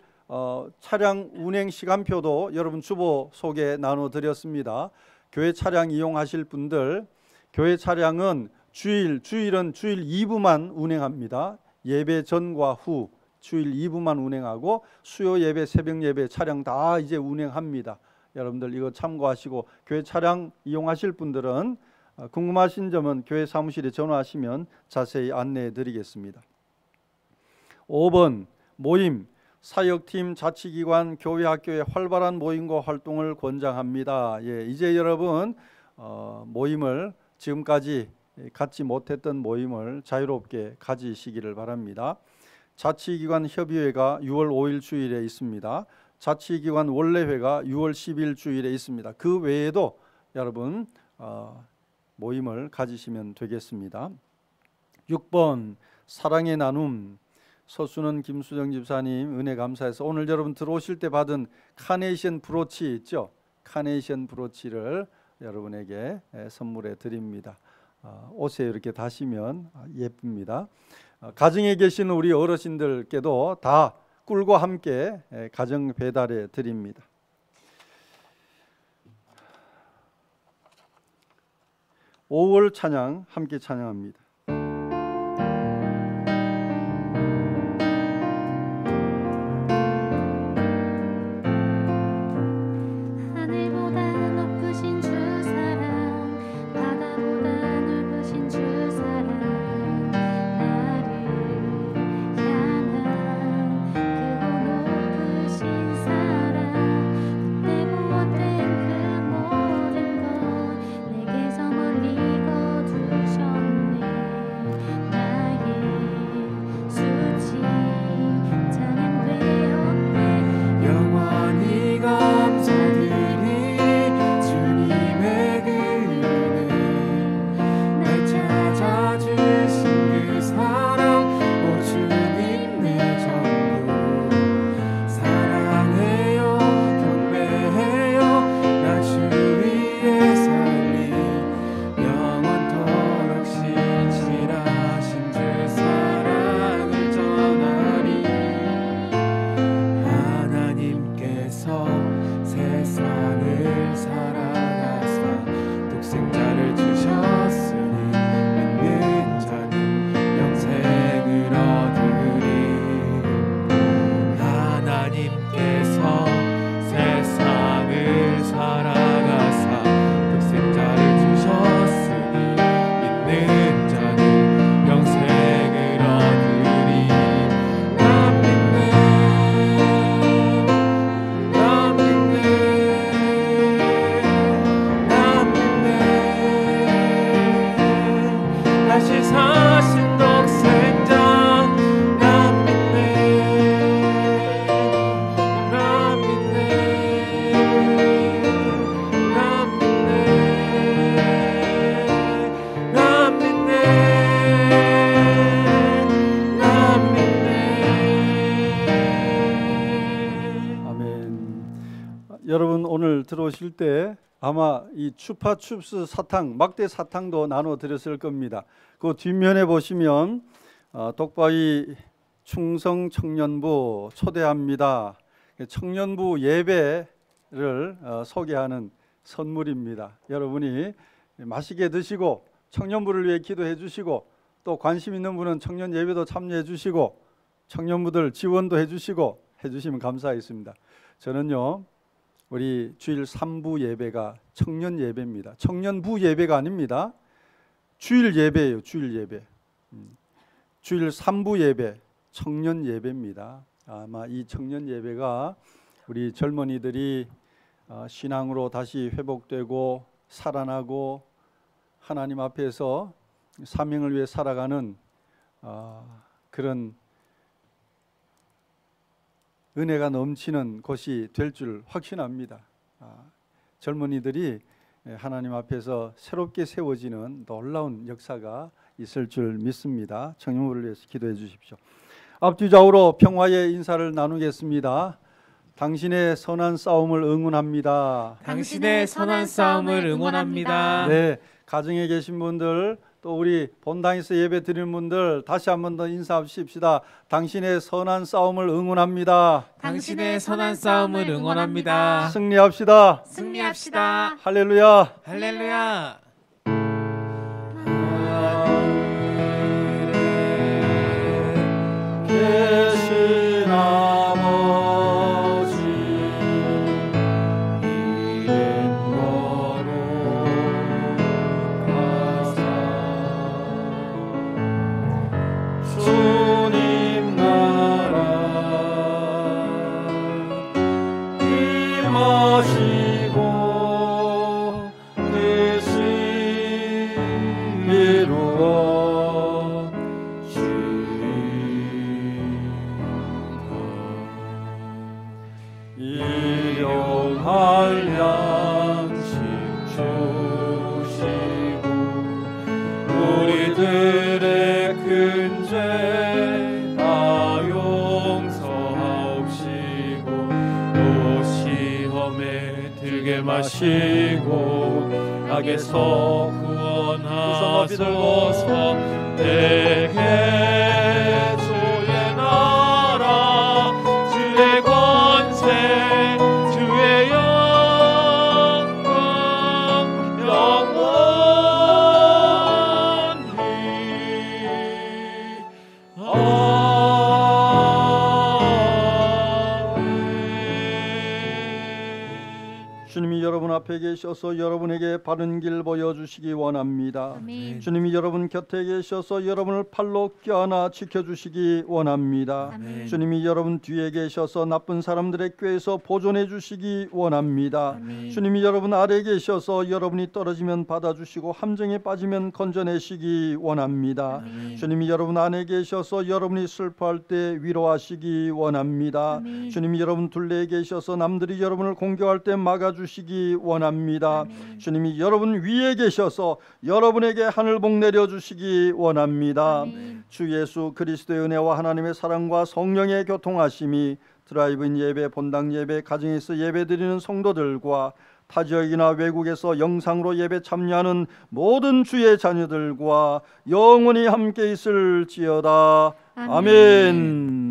차량 운행 시간표도 여러분 주보 속에 나눠드렸습니다. 교회 차량 이용하실 분들, 교회 차량은 주일은 주일 2부만 운행합니다. 예배 전과 후 주일 2부만 운행하고 수요 예배, 새벽 예배 차량 다 이제 운행합니다. 여러분들 이거 참고하시고 교회 차량 이용하실 분들은 궁금하신 점은 교회 사무실에 전화하시면 자세히 안내해 드리겠습니다. 5번 모임, 사역팀, 자치기관, 교회 학교의 활발한 모임과 활동을 권장합니다. 이제 여러분 모임을 지금까지 갖지 못했던 모임을 자유롭게 가지시기를 바랍니다. 자치기관 협의회가 6월 5일 주일에 있습니다. 자치기관 원래회가 6월 10일 주일에 있습니다. 그 외에도 여러분 모임을 가지시면 되겠습니다. 6번 사랑의 나눔, 서순원 김수정 집사님 은혜 감사해서 오늘 여러분 들어오실 때 받은 카네이션 브로치 있죠? 카네이션 브로치를 여러분에게 선물해 드립니다. 옷에 이렇게 다시면 예쁩니다. 가정에 계신 우리 어르신들께도 다 꿀과 함께 가정 배달해 드립니다. (5월) 찬양 함께 찬양합니다. 여러분 오늘 들어오실 때 아마 이 추파춥스 사탕, 막대 사탕도 나눠 드렸을 겁니다. 그 뒷면에 보시면 독바위 충성청년부 초대합니다. 청년부 예배를 소개하는 선물입니다. 여러분이 맛있게 드시고 청년부를 위해 기도해 주시고 또 관심 있는 분은 청년 예배도 참여해 주시고 청년부들 지원도 해 주시고 해주시면 감사하겠습니다. 저는요 우리 주일 3부 예배가 청년 예배입니다. 청년부 예배가 아닙니다. 주일 예배예요. 주일 예배. 주일 3부 예배 청년 예배입니다. 아마 이 청년 예배가 우리 젊은이들이 신앙으로 다시 회복되고 살아나고 하나님 앞에서 사명을 위해 살아가는 그런 은혜가 넘치는 곳이 될 줄 확신합니다. 젊은이들이 하나님 앞에서 새롭게 세워지는 놀라운 역사가 있을 줄 믿습니다. 청년부를 위해서 기도해 주십시오. 앞뒤좌우로 평화의 인사를 나누겠습니다. 당신의 선한 싸움을 응원합니다. 당신의 선한 싸움을 응원합니다. 네, 가정에 계신 분들 또 우리 본당에서 예배 드리는 분들 다시 한 번 더 인사하십시다. 당신의 선한 싸움을 응원합니다. 당신의 선한 싸움을 응원합니다. 승리합시다. 승리합시다. 할렐루야. 할렐루야. 계신 아버지 이름 거룩하사 주님 나라 임하시고 뜻이 이루어 일용할 양식 주시고 우리들의 큰 죄 다 용서하옵시고 또 시험에 들게 마시고 악에서 구원하소서. 내게 주의 나라 주의 권세 주의 영광 영원히 아멘. 주님이 여러분 앞에 계셔서 여러분에게 바른 길 보여주시기 원합니다. 아멘. 주님이 여러분 곁에 계셔서 여러분을 팔로 껴안아 지켜주시기 원합니다. 아멘. 주님이 여러분 뒤에 계셔서 나쁜 사람들의 꾀에서 보존해 주시기 원합니다. 아멘. 주님이 여러분 아래 계셔서 여러분이 떨어지면 받아주시고 함정에 빠지면 건져내시기 원합니다. 아멘. 주님이 여러분 안에 계셔서 여러분이 슬퍼할 때 위로하시기 원합니다. 아멘. 주님이 여러분 둘레에 계셔서 남들이 여러분을 공격할 때 막아주시기 원합니다. 아멘. 주님이 여러분 위에 계셔서 여러분에게 하늘복 내려주시기 원합니다. 아멘. 주 예수 그리스도의 은혜와 하나님의 사랑과 성령의 교통하심이 드라이브인 예배, 본당 예배, 가정에서 예배 드리는 성도들과 타 지역이나 외국에서 영상으로 예배 참여하는 모든 주의 자녀들과 영원히 함께 있을지어다. 아멘. 아멘.